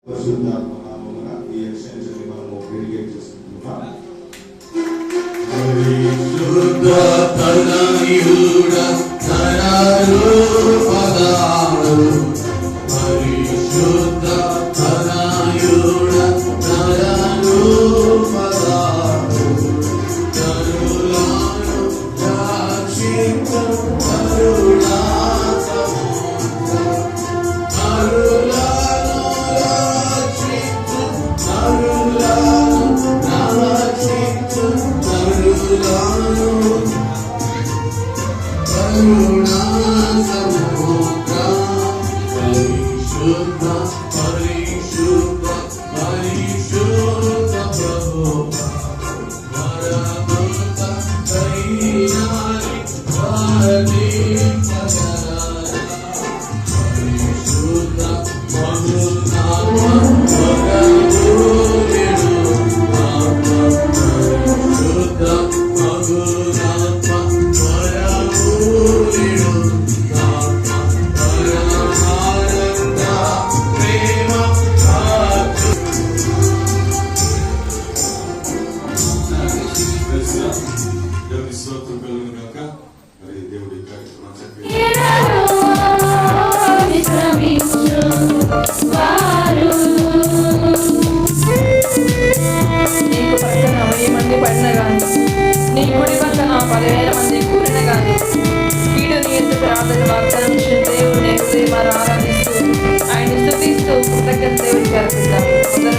పరిశుద్ధాత్మ నామమున ఈ ఎక్స్టెన్షన్ మనము డెడికేట్ చేసుకుంటున్నాం. పరిశుద్ధ తనయుడ నరరూపధారు, పరిశుద్ధ తనయుడ నరరూపధారు, కరుణాను రక్షించు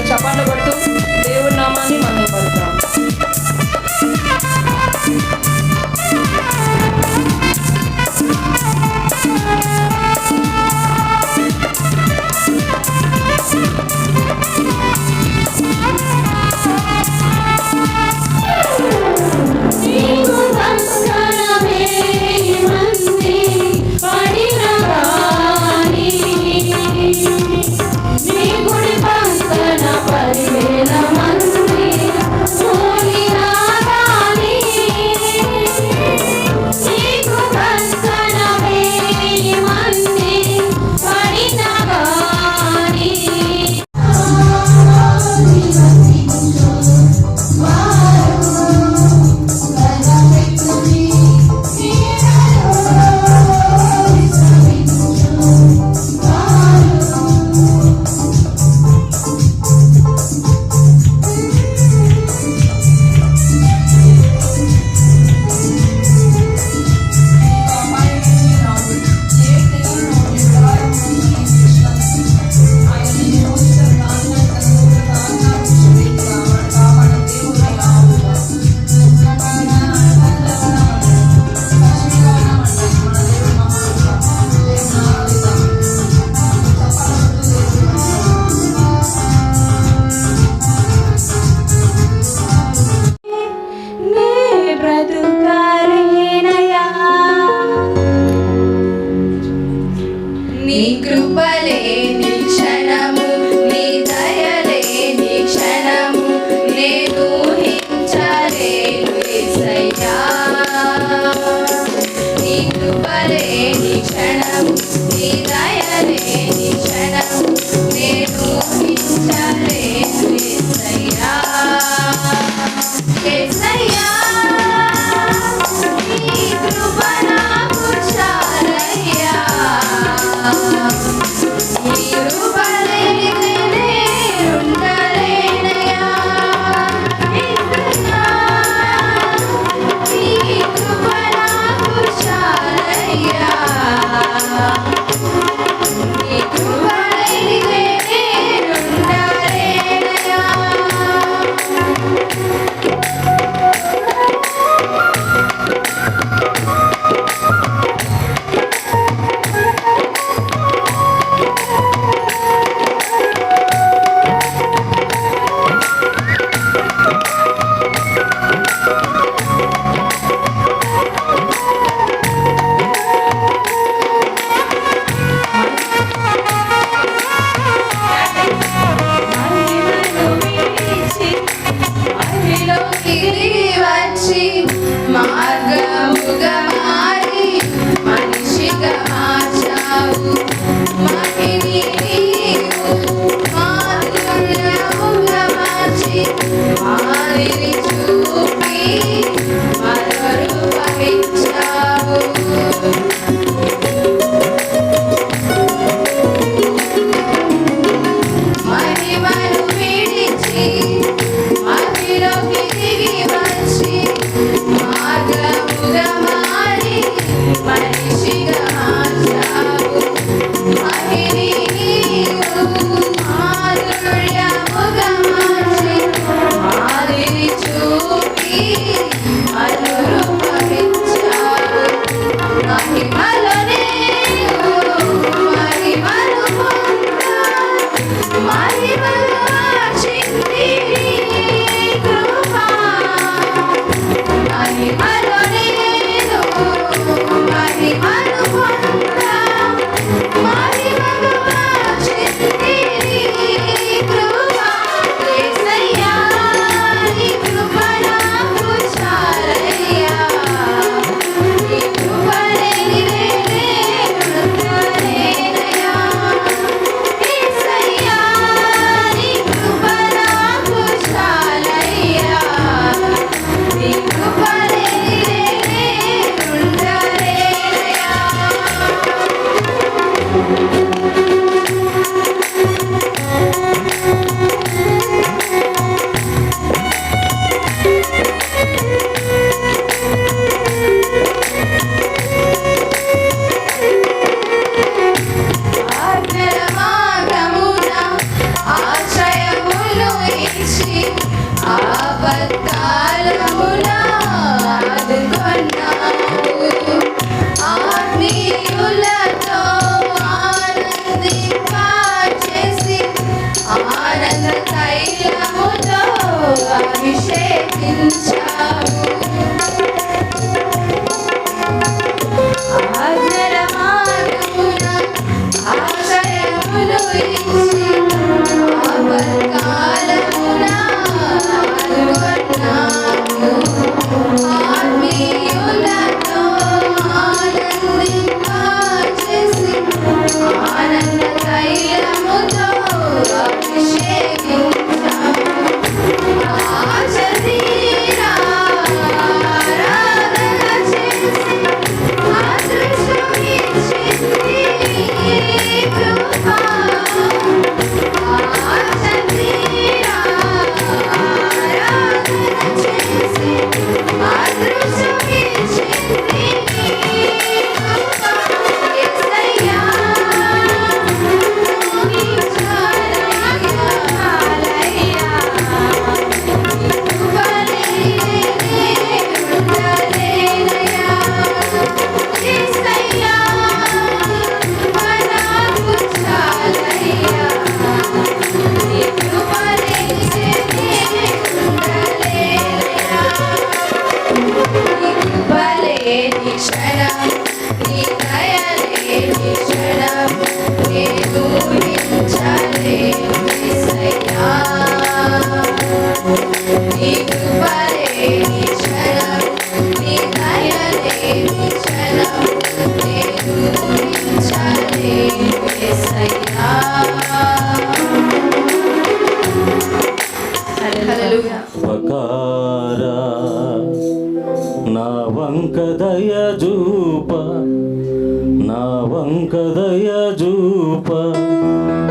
చప్పట్లు కొడుతూ దేవుడి నామాన్ని మనం పలుకుతాం.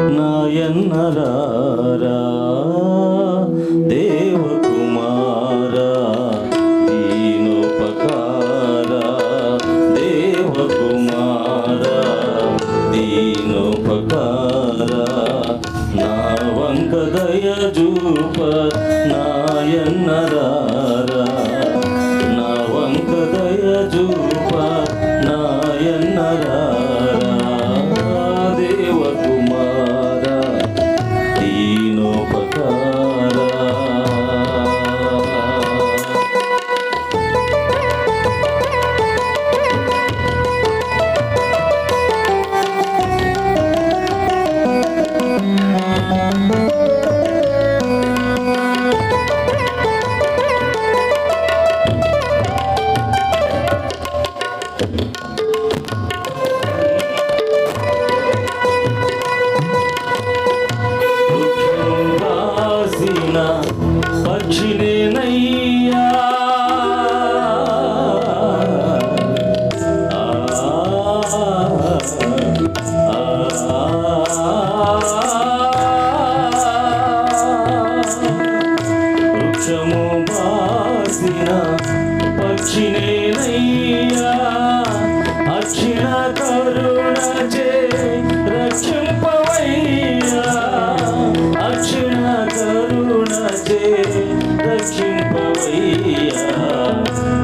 నాయన్నరారా దేవకుమారా దీనోపకారా దేవకుమారా దీనోపకారా నా వంక దయ చూప నాయన్నరారా నా వంక దయ చూప నాయన్నరారా దేవకుమారా దీనోపకారా పక్షినేనయ్యా వృక్షము బాసిన పక్షినేనయ్యా అక్షిణ కరుణచే రక్షింపవయ్యా అక్షిణ కరుణచే రక్షింపవయ్యా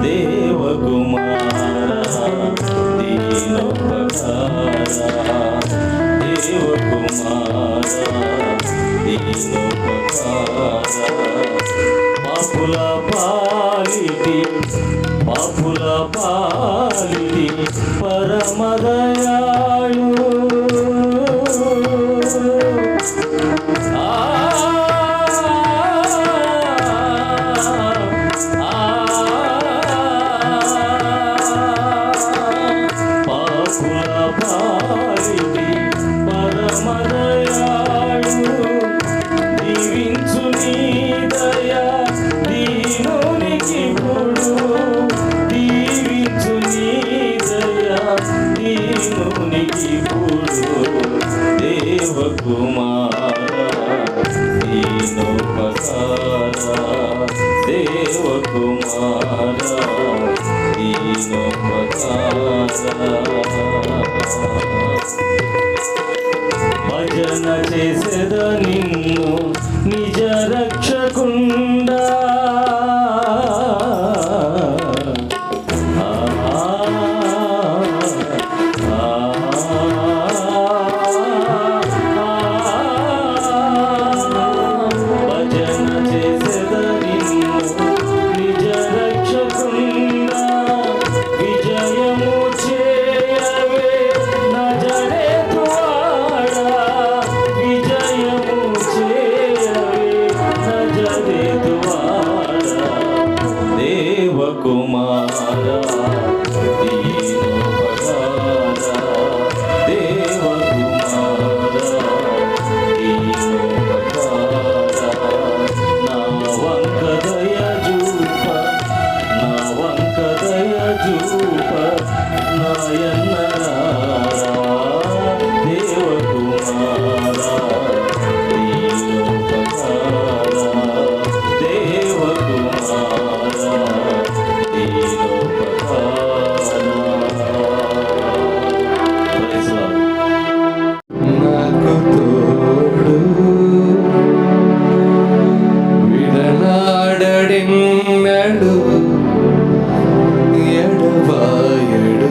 దేవకుమారా దీనోపకారా దేవకుమారా దీనోపకారా పాపుల పాలిటి పరమదయాళు పాపుల పాలిటి పరమదయాళు దీవించు నీ దయా దీనునికి పుడు దీవించు నీ దయా దీనునికి పుడు దేవకుమారా దీనోపకారా దేవకుమారా దీనోపకారా భజన చేసేద నిన్ను నిజ రక్షకుండా భజన చేసేద నిన్ను నిజ రక్షకుండా విజయము చేయవే నజరేతువాడా విజయము చేయవే నజరేతువాడా దేవకుమారా దీనోపకారా దేవకుమారా దీనోపకారా నా వంక దయ చూప నా వంక దయ చూప నాయన్నరారా దేవకుమారా దీనోపకారా దేవకుమారా దీనోపకారా. Praise the Lord. నాకు తోడు విడనాడెన్నడు ఎడబాయడు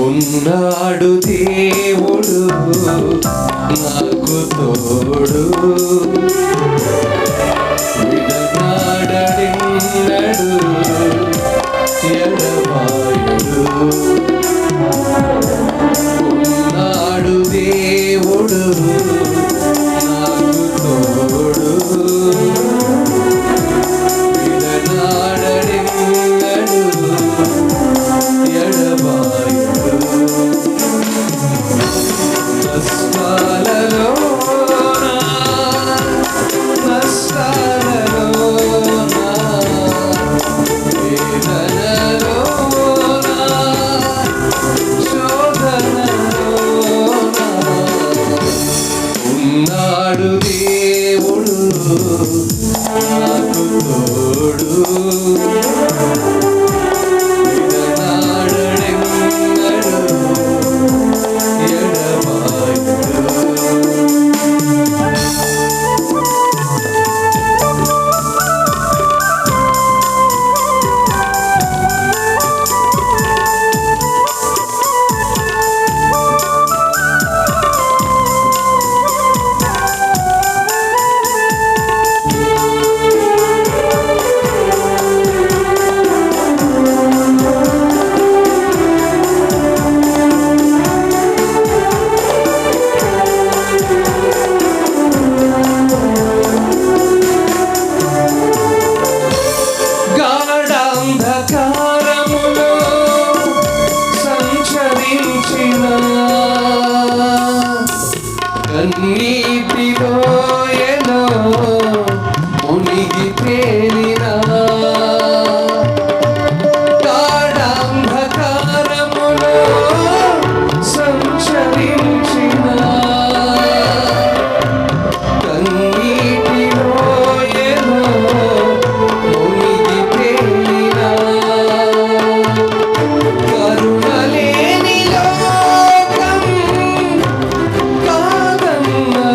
ఉన్నాడు దేవుడు నాకు తోడు విడనాడెన్నడు ఎడబాయడు కన్నీటిలో ఎలో మునిగి తేలినా గాఢాంధకారములో సంచరించిన కన్నీటిలో ఎలో మునిగి తేలినా కరుణలేని లోకం కాదన్న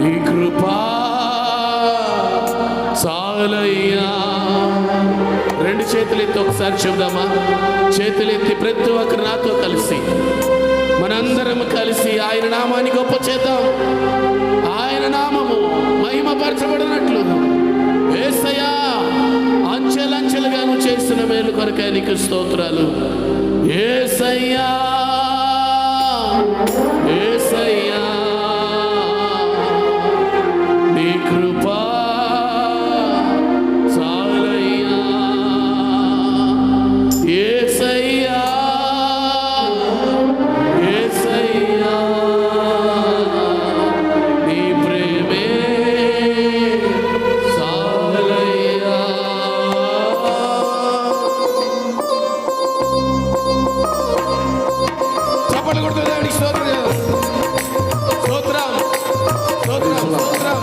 నీ కృపా చాలయ్యా. రెండు చేతులు ఎత్తి ఒకసారి చెబుదామా? చేతులు ఎత్తి ప్రతి ఒక్కరు నాతో కలిసి మనందరం కలిసి ఆయన నామాన్ని గొప్ప చేద్దాం. ఆయన నామము మహిమపరచబడినట్లు యేసయ్యా అంచెలంచెలుగా నువ్వు చేసిన మేలు కొరకే నీకు స్తోత్రాలు. యేసయ్యా యేసయ్యా నీ కృపా చాలయ్యా. యేసయ్యా యేసయ్యా నీ ప్రేమే చాలయ్యా. చప్పట్లు కొడుతూ దేవునికి స్తోత్రం స్తోత్రం స్తోత్రం స్తోత్రం.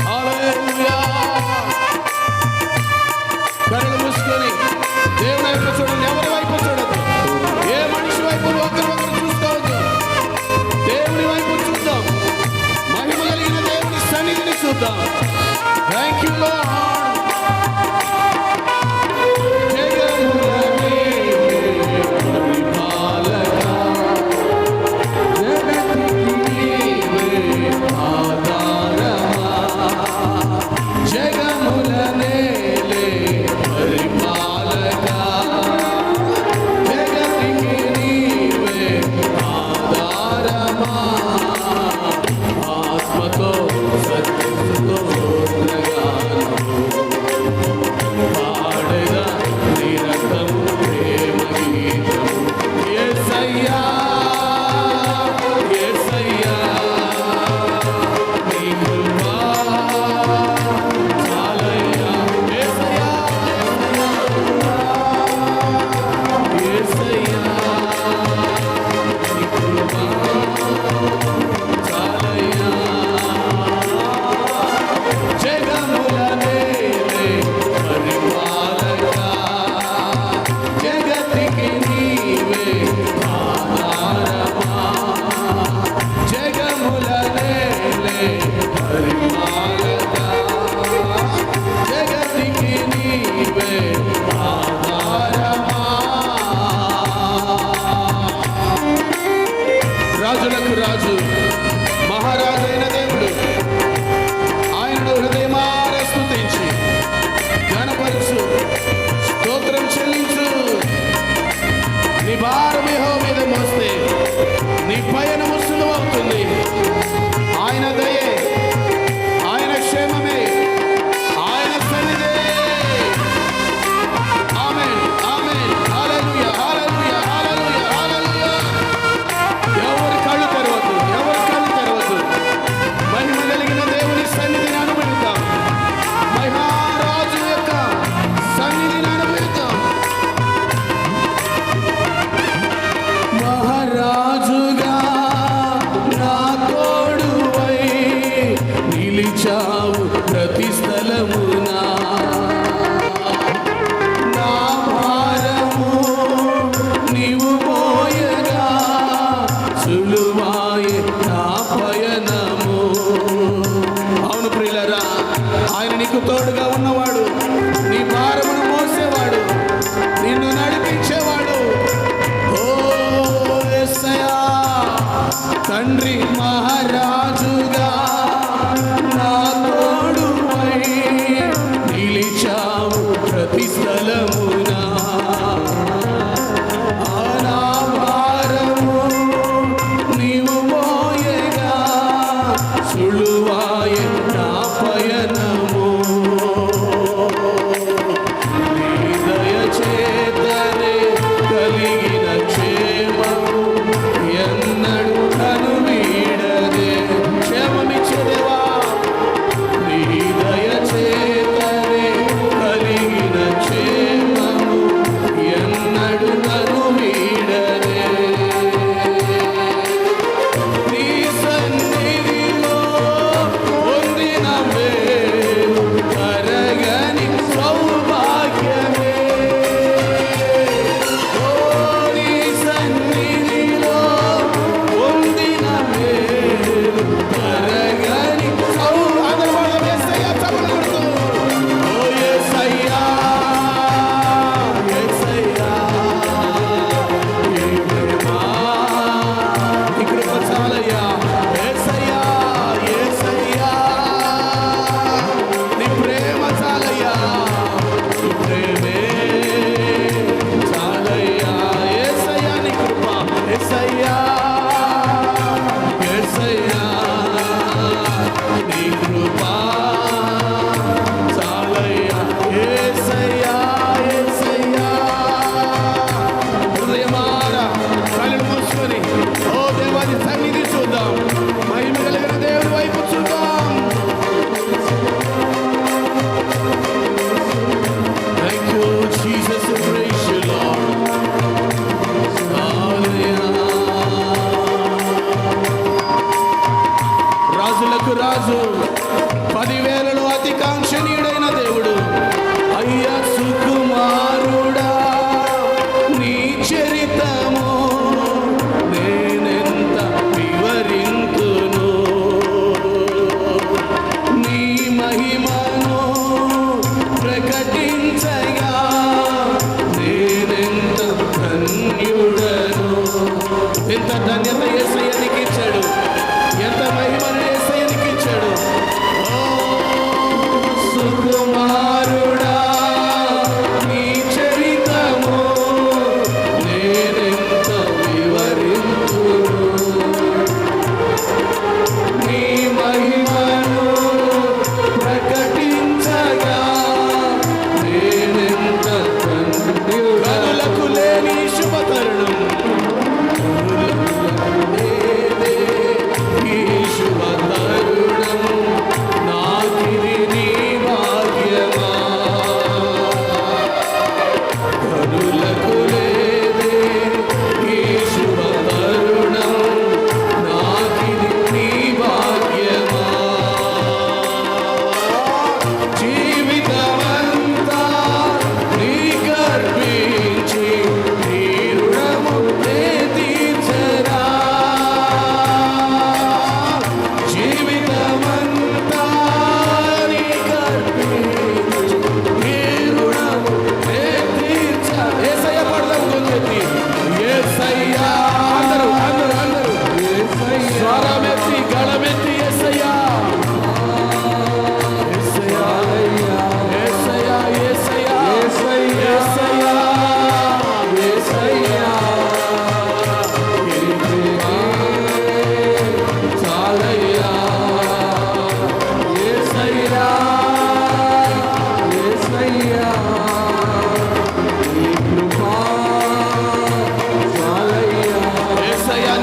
హల్లెలూయా. కళ్ళు మూసుకొని దేవుని వైపు చూడండి. ఎవరి వైపు చూడదు, ఏ మనిషి వైపు ఒకరికొకరు చూసుకోవద్దు. దేవుని వైపు చూద్దాం. మహిమ కలిగిన దేవుని సన్నిధిని చూద్దాం. Thank you lord. రాజులకు రాజు, మహారాజు అయిన దేవుడు, ఆయనను హృదయమార స్తుతించి ఘనపరచు, స్తోత్రం చెల్లించు. నీ భారం యెహోవా మీద మోస్తే నీ పయనము సులువవుతుంది. ఆయన దయే, ఆయన క్షేమమే, ఆయన సన్నిధే. ఆమేన్ ఆమేన్. హల్లెలూయా హల్లెలూయా హల్లెలూయా హల్లెలూయా. ఎవరి కళ్ళు తెరవద్దు, ఎవరి కళ్ళు తెరవద్దు. మహిమ కలిగిన దేవుని సన్నిధిని అనుభవిద్దాం. మహారాజు యొక్క సన్నిధిని అనుభవిద్దాం. మహారాజుగా నా తోడువై నిలిచావు ప్రతి స్థలమునా. నా భారము నీవు మోయగా సులువాయే నా పయనము. అవును ప్రియులారా, ఆయన నీకు తోడుగా ఉన్నవాడు, నీ భారమును మోసేవాడు, నిన్ను నడిపించేవాడు. ఓ యేసయ్యా తండ్రి, మహారాజుగా నా ఎంత ధన్యత యేసయ్య నీకు ఇచ్చాడు, ఎంత మహిమను యేసయ్య నీకు ఇచ్చాడు. ఓ సుకుమారుడా నీ చరితము నేనెంత వివరింతును, నీ మహిమను ప్రకటించగా నేనెంత కనులకు లేని శుభతరుణం, ఈ శుభతరుణం నాకిది నీ భాగ్యమా. కనులకు లేదే ఈ శుభతరుణం నాకిది నీ భాగ్యమా. జీవితమంతా నీకర్పించి నీ రుణము నే తీర్చరా. జీవితమంతా నీకర్పించి నీ రుణము నే తీర్చరా. యేసయ్య పడదాం కొంచెం, యేసయ్య అందరూ అందరూ అందరూ స్వరమెత్తి గళమెత్తి యేసయ్య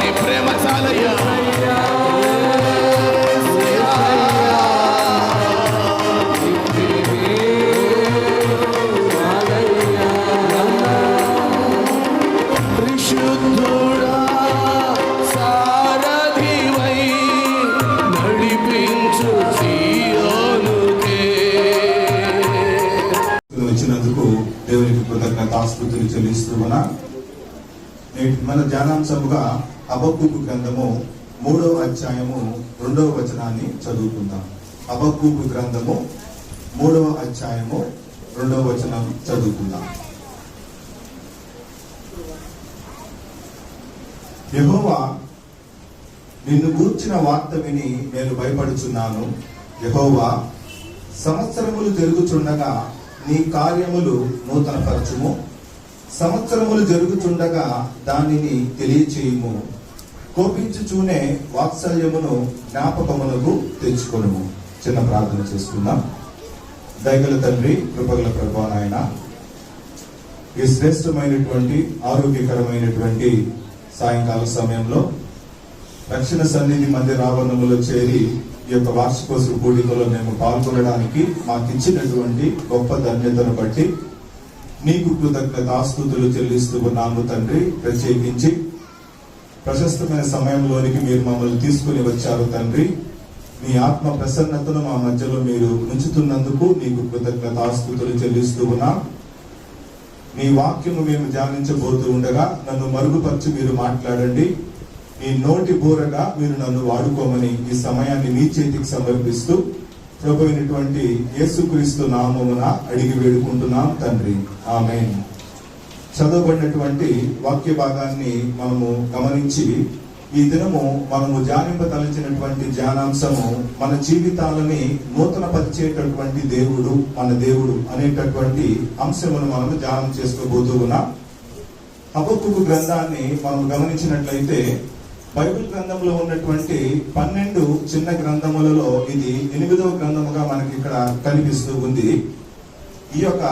నీ ప్రేమ చాలయ్యా. పరిశుద్ధుడా సారథివై నడిపించు సీయోనుకే. వచ్చినందుకు దేవునికి కృతజ్ఞతాస్తుతులు చెల్లిస్తున్నా. నేటి మన ధ్యానాంశముగా హబక్కూకు గ్రంథము 3వ అధ్యాయము 2వ వచనాన్ని చదువుకుందాం. హబక్కూకు గ్రంథము 3వ అధ్యాయము 2వ వచనం చదువుకుందాం. యెహోవా నిన్ను గూర్చిన వార్త విని నేను భయపడుచున్నాను. యెహోవా సంవత్సరములు జరుగుచుండగా నీ కార్యములు నూతనపరచుము, సంవత్సరములు జరుగుచుండగా దానిని తెలియచేయుము. కోపించుచూనే వాత్సల్యమును జ్ఞాపకమునకు తెచ్చుకొనుము. చిన్న ప్రార్థన చేసుకుందాం. దయగల తండ్రి, కృపగల ప్రభువా నాయన, ఈ శ్రేష్టమైనటువంటి ఆరోగ్యకరమైనటువంటి సాయంకాల సమయంలో రక్షణ సన్నిధి మందిర ఆవరణములో చేరి ఈ యొక్క వార్షికోత్సవ కూడికలో మేము పాల్గొనడానికి మాకు ఇచ్చినటువంటి గొప్ప ధన్యతను బట్టి నీకు కృతజ్ఞతాస్తుతులు చెల్లిస్తూ ఉన్నాము తండ్రి. ప్రత్యేకించి ప్రశస్తమైన సమయంలోనికి మీరు మమ్మల్ని తీసుకుని వచ్చారు తండ్రి. మీ ఆత్మ ప్రసన్నతను మా మధ్యలో మీరు ఉంచుతున్నందుకు నీకు కృతజ్ఞతాస్తుతులు చెల్లిస్తూ ఉన్నాం. నీ వాక్యము మేము ధ్యానించబోతూ ఉండగా నన్ను మరుగుపరిచి మీరు మాట్లాడండి. నీ నోటి బోరగా మీరు నన్ను వాడుకోమని ఈ సమయాన్ని నీ చేతికి సమర్పిస్తూ ప్రభు అయినటువంటి యేసుక్రీస్తు నామమున అడిగి వేడుకుంటున్నాం తండ్రి. ఆమేన్. చదవబడినటువంటి వాక్య భాగాన్ని మనము గమనించి ఈ దినము మనము ధ్యానింపదలిచినటువంటి ధ్యానాంశము మన జీవితాలని నూతన పరిచేటటువంటి దేవుడు మన దేవుడు అనేటటువంటి అంశమును మనము ధ్యానం చేసుకోబోతూ ఉన్నాం. హబక్కూకు గ్రంథాన్ని మనం గమనించినట్లయితే బైబిల్ గ్రంథంలో ఉన్నటువంటి 12 చిన్న గ్రంథములలో ఇది 8వ గ్రంథముగా మనకి ఇక్కడ కనిపిస్తూ ఉంది. ఈ యొక్క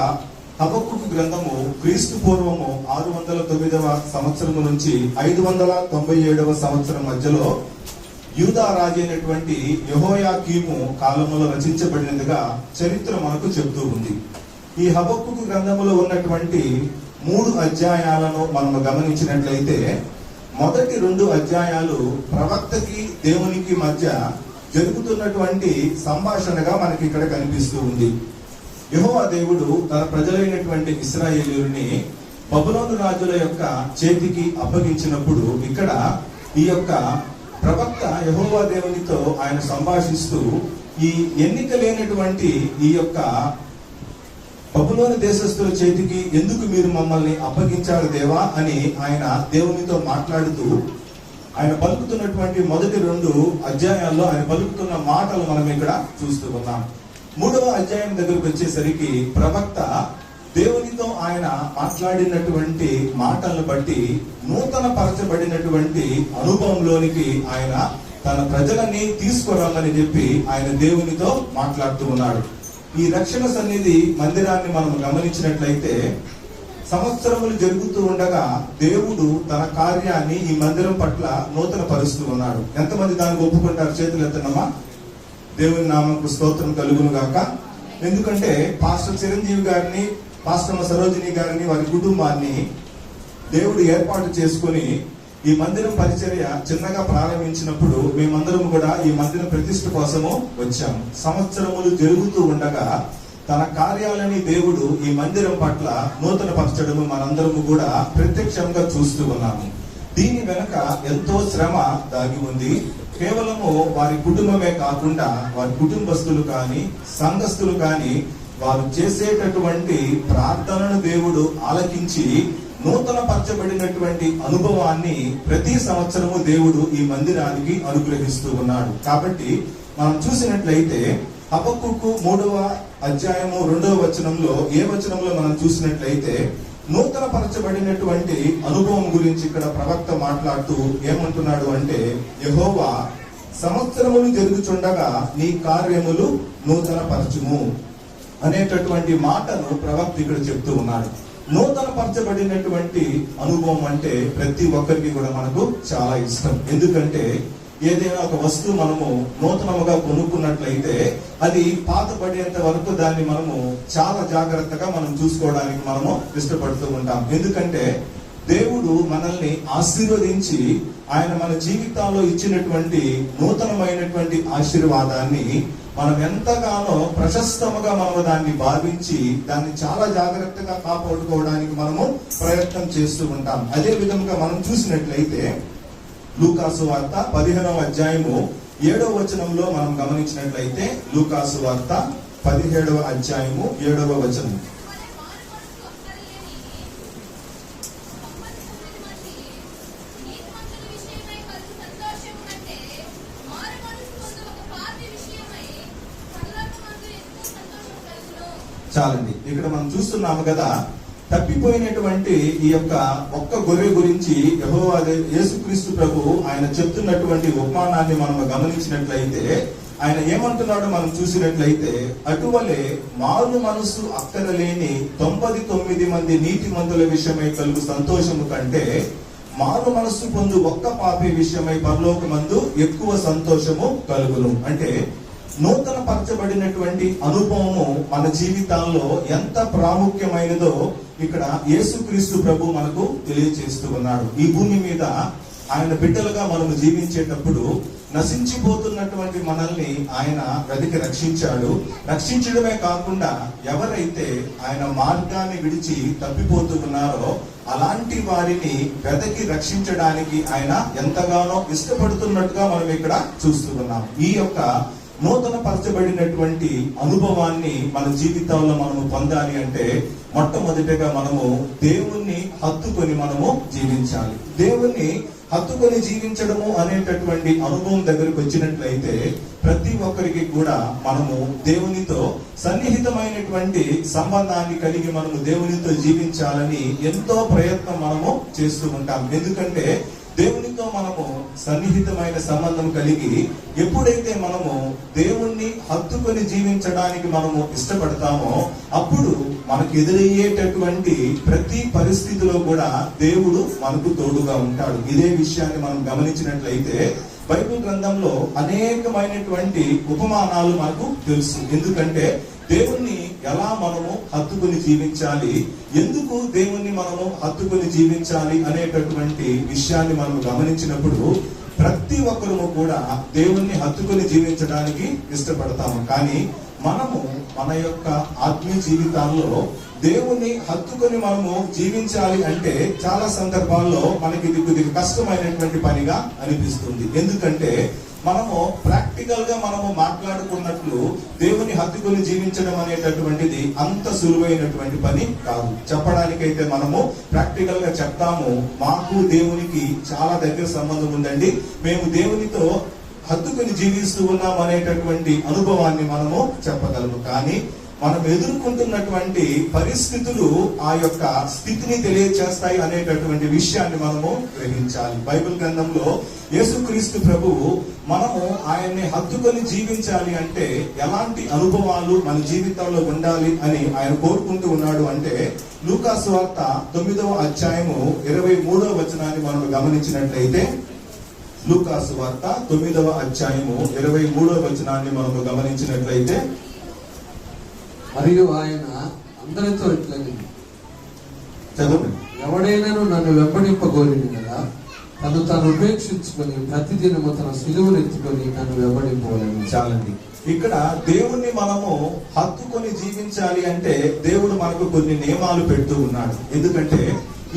హబక్కూకు గ్రంథము క్రీస్తు పూర్వము 609వ సంవత్సరము నుంచి 597వ సంవత్సరం మధ్యలో యూదా రాజు అయినటువంటి యెహోయాకీము కాలములో రచించబడినదిగా చరిత్ర మనకు చెబుతూ ఉంది. ఈ హబక్కూకు గ్రంథములో ఉన్నటువంటి 3 అధ్యాయాలను మనం గమనించినట్లయితే మొదటి 2 అధ్యాయాలు ప్రవక్తకి దేవునికి మధ్య జరుగుతున్నటువంటి సంభాషణగా మనకి ఇక్కడ కనిపిస్తూ ఉంది. యెహోవా దేవుడు తన ప్రజలైనటువంటి ఇశ్రాయేలీయుల్ని బబులోను రాజుల యొక్క చేతికి అప్పగించినప్పుడు ఇక్కడ ఈ యొక్క ప్రవక్త యెహోవా దేవునితో ఆయన సంభాషిస్తూ ఈ ఎన్నిక లేనటువంటి ఈ యొక్క బబులోను దేశస్తుల చేతికి ఎందుకు మీరు మమ్మల్ని అప్పగించారు దేవా అని ఆయన దేవునితో మాట్లాడుతూ ఆయన పలుకుతున్నటువంటి మొదటి 2 అధ్యాయాల్లో ఆయన పలుకుతున్న మాటలు మనం ఇక్కడ చూస్తూ ఉన్నాం. 3వ అధ్యాయం దగ్గరకు వచ్చేసరికి ప్రవక్త దేవునితో ఆయన మాట్లాడినటువంటి మాటలను బట్టి నూతన పరచబడినటువంటి అనుభవంలోనికి ఆయన తన ప్రజలని తీసుకురామని చెప్పి ఆయన దేవునితో మాట్లాడుతూ ఉన్నాడు. ఈ రక్షణ సన్నిధి మందిరాన్ని మనం గమనించినట్లయితే సంవత్సరములు జరుగుతూ ఉండగా దేవుడు తన కార్యాన్ని ఈ మందిరం పట్ల నూతన పరుస్తూ ఉన్నాడు. ఎంతమంది దానికి ఒప్పుకుంటారు? చేతులు ఎత్తనమ్మా. దేవుని నామకు స్తోత్రం కలుగును గాక. ఎందుకంటే పాస్టర్ చిరంజీవి గారిని, పాస్టర్ సరోజిని గారిని, వారి కుటుంబాన్ని దేవుడు ఏర్పాటు చేసుకుని ఈ మందిరం పరిచర్య చిన్నగా ప్రారంభించినప్పుడు మేమందరం కూడా ఈ మందిరం ప్రతిష్ఠ కోసము వచ్చాము. సంవత్సరములు జరుగుతూ ఉండగా తన కార్యాలని దేవుడు ఈ మందిరం పట్ల నూతన పరచడము మనందరము కూడా ప్రత్యక్షంగా చూస్తూ ఉన్నాము. దీని వెనక ఎంతో శ్రమ దాగి ఉంది. కేవలము వారి కుటుంబమే కాకుండా వారి కుటుంబస్తులు కానీ, సంఘస్థులు కానీ వారు చేసేటటువంటి ప్రార్థనను దేవుడు ఆలకించి నూతన పరచబడినటువంటి అనుభవాన్ని ప్రతి సంవత్సరము దేవుడు ఈ మందిరానికి అనుగ్రహిస్తూ ఉన్నాడు. కాబట్టి మనం చూసినట్లయితే హబక్కూకు 3వ అధ్యాయము 2వ వచనంలో, ఏ వచనంలో మనం చూసినట్లయితే నూతన పరచబడినటువంటి అనుభవం గురించి ఇక్కడ ప్రవక్త మాట్లాడుతూ ఏమంటున్నాడు అంటే, యెహోవా సంవత్సరములు జరుగుచుండగా నీ కార్యములు నూతన పరచుము అనేటటువంటి మాటను ప్రవక్త ఇక్కడ చెప్తూ ఉన్నాడు. నూతన పరచబడినటువంటి అనుభవం అంటే ప్రతి ఒక్కరికి కూడా మనకు చాలా ఇష్టం. ఎందుకంటే ఏదైనా ఒక వస్తువు మనము నూతనముగా కొనుక్కున్నట్లయితే అది పాతబడేంత వరకు దాన్ని మనము చాలా జాగ్రత్తగా మనం చూసుకోవడానికి మనము ఇష్టపడుతూ ఉంటాం. ఎందుకంటే దేవుడు మనల్ని ఆశీర్వదించి ఆయన మన జీవితాల్లో ఇచ్చినటువంటి నూతనమైనటువంటి ఆశీర్వాదాన్ని మనం ఎంతగానో ప్రశస్తముగా మనము దాన్ని భావించి దాన్ని చాలా జాగ్రత్తగా కాపాడుకోవడానికి మనము ప్రయత్నం చేస్తూ ఉంటాం. అదే విధంగా మనం చూసినట్లయితే లూకాసు వార్త 15వ అధ్యాయము 7వ వచనంలో మనం గమనించినట్లయితే, లూకాసు వార్త 17వ అధ్యాయము 7వ వచనం. చాలండి, ఇక్కడ మనం చూస్తున్నాము కదా, తప్పిపోయినటువంటి ఈ యొక్క ఒక్క గొర్రె గురించి యెహోవా యేసుక్రీస్తు ప్రభు ఆయన చెప్తున్నటువంటి ఉపమానాన్ని మనం గమనించినట్లయితే ఆయన ఏమంటున్నాడో మనం చూసినట్లయితే, అటువలే మారు మనసు అక్కరలేని 99 మంది నీతిమంతుల విషయమై కలుగు సంతోషము కంటే మారు మనస్సు పొందు ఒక్క పాపి విషయమై పరలోకమందు ఎక్కువ సంతోషము కలుగును. అంటే నూతన పరచబడినటువంటి అనుభవము మన జీవితాల్లో ఎంత ప్రాముఖ్యమైనదో ఇక్కడ యేసుక్రీస్తు ప్రభు మనకు తెలియజేస్తూ ఉన్నాడు. ఈ భూమి మీద ఆయన బిడ్డలుగా మనము జీవించేటప్పుడు నశించిపోతున్నటువంటి మనల్ని ఆయన వెతికి రక్షించాడు. రక్షించడమే కాకుండా ఎవరైతే ఆయన మార్గాన్ని విడిచి తప్పిపోతూ ఉన్నారో అలాంటి వారిని వెతికి రక్షించడానికి ఆయన ఎంతగానో ఇష్టపడుతున్నట్టుగా మనం ఇక్కడ చూస్తూ ఉన్నాం. ఈ యొక్క నూతన పరచబడినటువంటి అనుభవాన్ని మన జీవితంలో మనము పొందాలి అంటే మొట్టమొదటిగా మనము దేవుణ్ణి హత్తుకొని మనము జీవించాలి. దేవుణ్ణి హత్తుకొని జీవించడము అనేటటువంటి అనుభవం దగ్గరికి వచ్చినట్లయితే ప్రతి ఒక్కరికి కూడా మనము దేవునితో సన్నిహితమైనటువంటి సంబంధాన్ని కలిగి మనము దేవునితో జీవించాలని ఎంతో ప్రయత్నం మనము చేస్తూ ఉంటాం. ఎందుకంటే దేవునితో మనము సన్నిహితమైన సంబంధం కలిగి ఎప్పుడైతే మనము దేవుణ్ణి హత్తుకొని జీవించడానికి మనము ఇష్టపడతామో అప్పుడు మనకు ఎదురయ్యేటటువంటి ప్రతి పరిస్థితిలో కూడా దేవుడు మనకు తోడుగా ఉంటాడు. ఇదే విషయాన్ని మనం గమనించినట్లయితే బైబిల్ గ్రంథంలో అనేకమైనటువంటి ఉపమానాలు మనకు తెలుసు. ఎందుకంటే దేవుణ్ణి ఎలా మనము హత్తుకొని జీవించాలి, ఎందుకు దేవుణ్ణి మనము హత్తుకొని జీవించాలి అనేటటువంటి విషయాన్ని మనం గమనించినప్పుడు ప్రతి ఒక్కరము కూడా దేవుణ్ణి హత్తుకొని జీవించడానికి ఇష్టపడతాము. కానీ మనము మన యొక్క ఆత్మీయ జీవితాల్లో దేవుని హత్తుకొని మనము జీవించాలి అంటే చాలా సందర్భాల్లో మనకి ఇది కొద్దిగా కష్టమైనటువంటి పనిగా అనిపిస్తుంది. ఎందుకంటే మనము ప్రాక్టికల్ గా మనము మాట్లాడుకున్నట్లు దేవుని హత్తుకొని జీవించడం అనేటటువంటిది అంత సులువైనటువంటి పని కాదు. చెప్పడానికైతే మనము ప్రాక్టికల్ గా చెప్తాము, మాకు దేవునికి చాలా దగ్గర సంబంధం ఉందండి, మేము దేవునితో హత్తుకొని జీవిస్తూ ఉన్నాం అనేటటువంటి అనుభవాన్ని మనము చెప్పగలము. కానీ మనం ఎదుర్కొంటున్నటువంటి పరిస్థితులు ఆ యొక్క స్థితిని తెలియజేస్తాయి అనేటటువంటి విషయాన్ని మనము గ్రహించాలి. బైబిల్ గ్రంథంలో యేసుక్రీస్తు ప్రభువు మనము ఆయన్ని హత్తుకొని జీవించాలి అంటే ఎలాంటి అనుభవాలు మన జీవితంలో ఉండాలి అని ఆయన కోరుకుంటూ ఉన్నాడు అంటే లూకా సువార్త 9వ అధ్యాయము 23వ వచనాన్ని మనం గమనించినట్లయితే, లూకా సువార్త 9వ అధ్యాయము 23వ వచనాన్ని మనం గమనించినట్లయితే, మరియు ఆయన అందరితో ఇట్లని చదవండి. ఎవడైనాను నన్ను వెంబడింపగోరిని కదా తాను ఉపేక్షించుకొని ప్రతిదినము తన సిలువను ఎత్తుకొని నన్ను వెంబడింపగలను. చాలండి. ఇక్కడ దేవుణ్ణి మనము హత్తుకొని జీవించాలి అంటే దేవుడు మనకు కొన్ని నియమాలు పెడుతూ ఉన్నాడు. ఎందుకంటే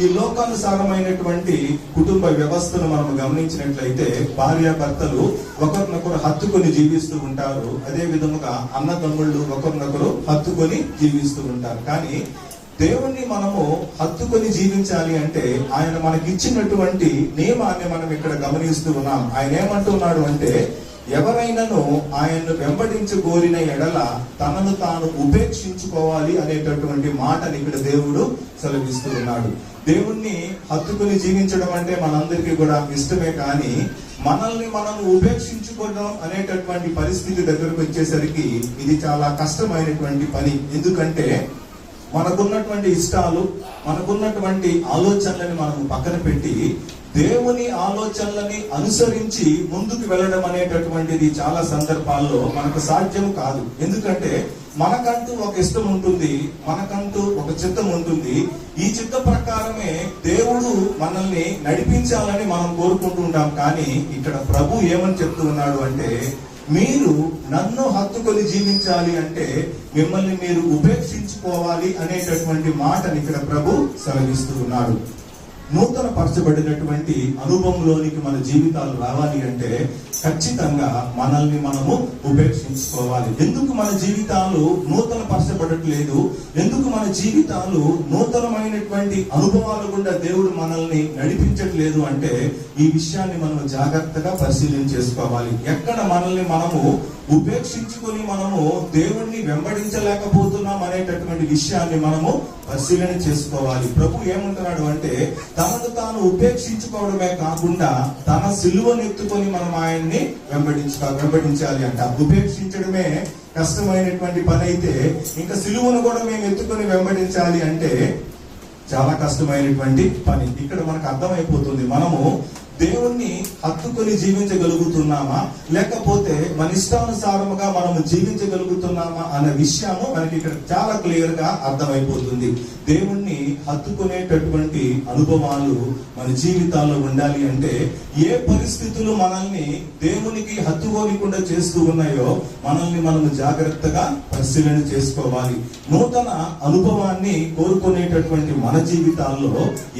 ఈ లోకానుసారమైనటువంటి కుటుంబ వ్యవస్థను మనం గమనించినట్లయితే భార్యాభర్తలు ఒకరినొకరు హత్తుకొని జీవిస్తూ ఉంటారు. అదే విధముగా అన్నదమ్ముళ్ళు ఒకరినొకరు హత్తుకొని జీవిస్తూ ఉంటారు. కానీ దేవుణ్ణి మనము హత్తుకొని జీవించాలి అంటే ఆయన మనకిచ్చినటువంటి నియమాన్ని మనం ఇక్కడ గమనిస్తూ ఉన్నాం. ఆయన ఏమంటున్నాడు అంటే, ఎవరైనాను ఆయన్ను వెంబడించగోరిన ఎడల తనను తాను ఉపేక్షించుకోవాలి అనేటటువంటి మాటని ఇక్కడ దేవుడు సెలవిస్తూ ఉన్నాడు. దేవుణ్ణి హత్తుకొని జీవించడం అంటే మనందరికీ కూడా ఇష్టమే, కానీ మనల్ని మనం ఉపేక్షించుకోవడం అనేటటువంటి పరిస్థితి దగ్గరకు వచ్చేసరికి ఇది చాలా కష్టమైనటువంటి పని. ఎందుకంటే మనకున్నటువంటి ఇష్టాలు, మనకున్నటువంటి ఆలోచనలని మనం పక్కన పెట్టి దేవుని ఆలోచనలని అనుసరించి ముందుకు వెళ్ళడం అనేటటువంటిది చాలా సందర్భాల్లో మనకు సాధ్యం కాదు. ఎందుకంటే మనకంటూ ఒక ఇష్టం ఉంటుంది, మనకంటూ ఒక చిత్తం ఉంటుంది. ఈ చిత్త ప్రకారమే దేవుడు మనల్ని నడిపించాలని మనం కోరుకుంటూ ఉంటాం. కానీ ఇక్కడ ప్రభు ఏమని చెప్తూ ఉన్నాడు అంటే, మీరు నన్ను హత్తుకొని జీవించాలి అంటే మిమ్మల్ని మీరు ఉపేక్షించుకోవాలి అనేటటువంటి మాటని ఇక్కడ ప్రభు సెలవిస్తూ ఉన్నాడు. నూతన పరచబడినటువంటి అనుభవంలోనికి మన జీవితాలు రావాలి అంటే ఖచ్చితంగా మనల్ని మనము ఉపేక్షించుకోవాలి. ఎందుకు మన జీవితాలు నూతన పరచబడట్లేదు, ఎందుకు మన జీవితాలు నూతనమైనటువంటి అనుభవాలు గుండా దేవుడు మనల్ని నడిపించట్లేదు అంటే ఈ విషయాన్ని మనం జాగ్రత్తగా పరిశీలన చేసుకోవాలి. ఎక్కడ మనల్ని మనము ఉపేక్షించుకొని మనము దేవుణ్ణి వెంబడించలేకపోతున్నాం అనేటటువంటి విషయాన్ని మనము పరిశీలన చేసుకోవాలి. ప్రభు ఏమంటున్నాడు అంటే, తనను తాను ఉపేక్షించుకోవడమే కాకుండా తన సిలువను ఎత్తుకొని మనం ఆయన్ని వెంబడించాలి అంట. ఉపేక్షించడమే కష్టమైనటువంటి పని అయితే ఇంకా సిలువను కూడా మేము ఎత్తుకొని వెంబడించాలి అంటే చాలా కష్టమైనటువంటి పని. ఇక్కడ మనకు అర్థమైపోతుంది, మనము దేవుణ్ణి హత్తుకొని జీవించగలుగుతున్నామా లేకపోతే మన ఇష్టానుసారముగా మనము జీవించగలుగుతున్నామా అనే విషయము మనకి ఇక్కడ చాలా క్లియర్ గా అర్థమైపోతుంది. దేవుణ్ణి హత్తుకునేటటువంటి అనుభవాలు మన జీవితాల్లో ఉండాలి అంటే ఏ పరిస్థితులు మనల్ని దేవునికి హత్తుకోనికుండా చేస్తూ ఉన్నాయో మనల్ని మనము జాగ్రత్తగా పరిశీలన చేసుకోవాలి. నూతన అనుభవాన్ని కోరుకునేటటువంటి మన జీవితాల్లో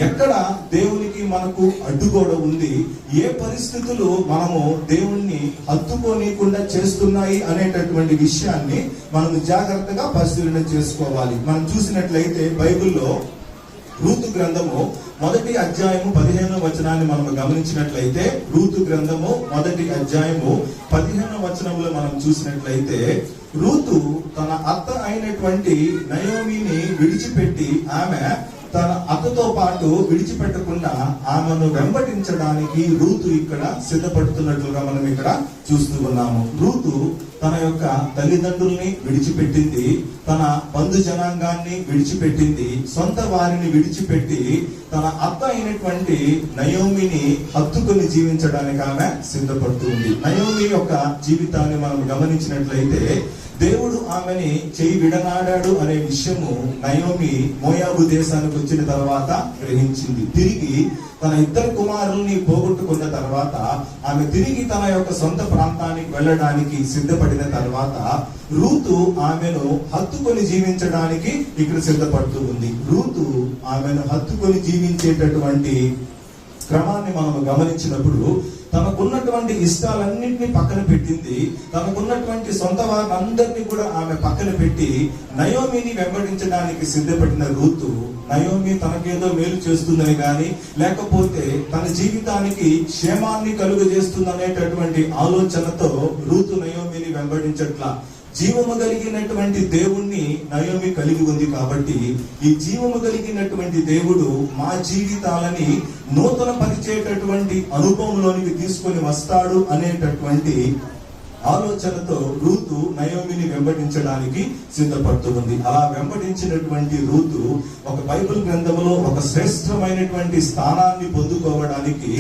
ఎక్కడ దేవునికి మనకు అడ్డుగోడ ఉంది, ఏ పరిస్థితులు మనము దేవుణ్ణి హత్తుకోనీయకుండా చేస్తున్నాయి అనేటటువంటి విషయాన్ని మనం జాగ్రత్తగా పరిశీలన చేసుకోవాలి. మనం చూసినట్లయితే బైబిల్లో రూతు గ్రంథము 1వ అధ్యాయము 15వ వచనాన్ని మనం గమనించినట్లయితే, రూతు గ్రంథము 1వ అధ్యాయము 15వ వచనంలో మనం చూసినట్లయితే, రూతు తన అత్త అయినటువంటి నయోమిని విడిచిపెట్టి ఆమె తన అత్తతో పాటు విడిచిపెట్టకుండా ఆమెను వెంబడించడానికి రూతు ఇక్కడ సిద్ధపడుతున్నట్లుగా మనం ఇక్కడ చూస్తూ ఉన్నాము. రూతు తన యొక్క తల్లిదండ్రుల్ని విడిచిపెట్టింది, తన బంధు జనాంగాన్ని విడిచిపెట్టింది, సొంత వారిని విడిచిపెట్టి తన అత్త అయినటువంటి నయోమిని హత్తుకొని జీవించడానికి ఆమె సిద్ధపడుతుంది. నయోమి యొక్క జీవితాన్ని మనం గమనించినట్లయితే దేవుడు ఆమెని చేయి విడనాడాడు అనే విషయము నయోమి మోయాబు దేశానికి వచ్చిన తర్వాత గ్రహించింది. తిరిగి తన ఇద్దరు కుమారుల్ని పోగొట్టుకున్న తర్వాత ఆమె తిరిగి తన యొక్క సొంత ప్రాంతానికి వెళ్ళడానికి సిద్ధపడిన తర్వాత రూతు ఆమెను హత్తుకొని జీవించడానికి ఇక్కడ సిద్ధపడుతూ ఉంది. రూతు ఆమెను హత్తుకొని జీవించేటటువంటి క్రమాన్ని మనం గమనించినప్పుడు తనకున్నటువంటి ఇష్టాలన్నింటినీ పక్కన పెట్టింది. తనకున్నటువంటి సొంత వారిని అందరినీ కూడా ఆమె పక్కన పెట్టి నయోమిని వెంబడించడానికి సిద్ధపడిన రూతు, నయోమి తనకేదో మేలు చేస్తుందని గాని లేకపోతే తన జీవితానికి క్షేమాన్ని కలుగజేస్తుందనేటటువంటి ఆలోచనతో రూతు నయోమిని వెంబడించట్లా. జీవము కలిగినటువంటి దేవుణ్ణి నయోమి కలిగి ఉంది కాబట్టి ఈ జీవము కలిగినటువంటి దేవుడు మా జీవితాలని నూతన పరిచేటటువంటి అనుభవంలోనికి తీసుకొని వస్తాడు అనేటటువంటి ఆలోచనతో రూతు నయోమిని వెంబడించడానికి సిద్ధపడుతూ ఉంది. అలా వెంబడించినటువంటి రూతు ఒక బైబిల్ గ్రంథంలో ఒక శ్రేష్టమైనటువంటి స్థానాన్ని పొందుకోవడానికి,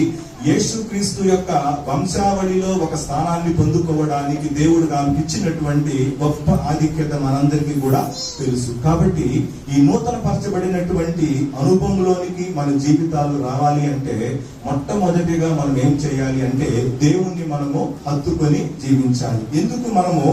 యేసుక్రీస్తు యొక్క వంశావళిలో ఒక స్థానాన్ని పొందుకోవడానికి దేవుడు ఆమెకి ఇచ్చినటువంటి గొప్ప ఆధిక్యత మనందరికీ కూడా తెలుసు. కాబట్టి ఈ నూతన పరచబడినటువంటి అనుభవంలోనికి మన జీవితాలు రావాలి అంటే మొట్టమొదటిగా మనం ఏం చేయాలి అంటే దేవుణ్ణి మనము హత్తుకొని జీవించాలి. ఎందుకు మనము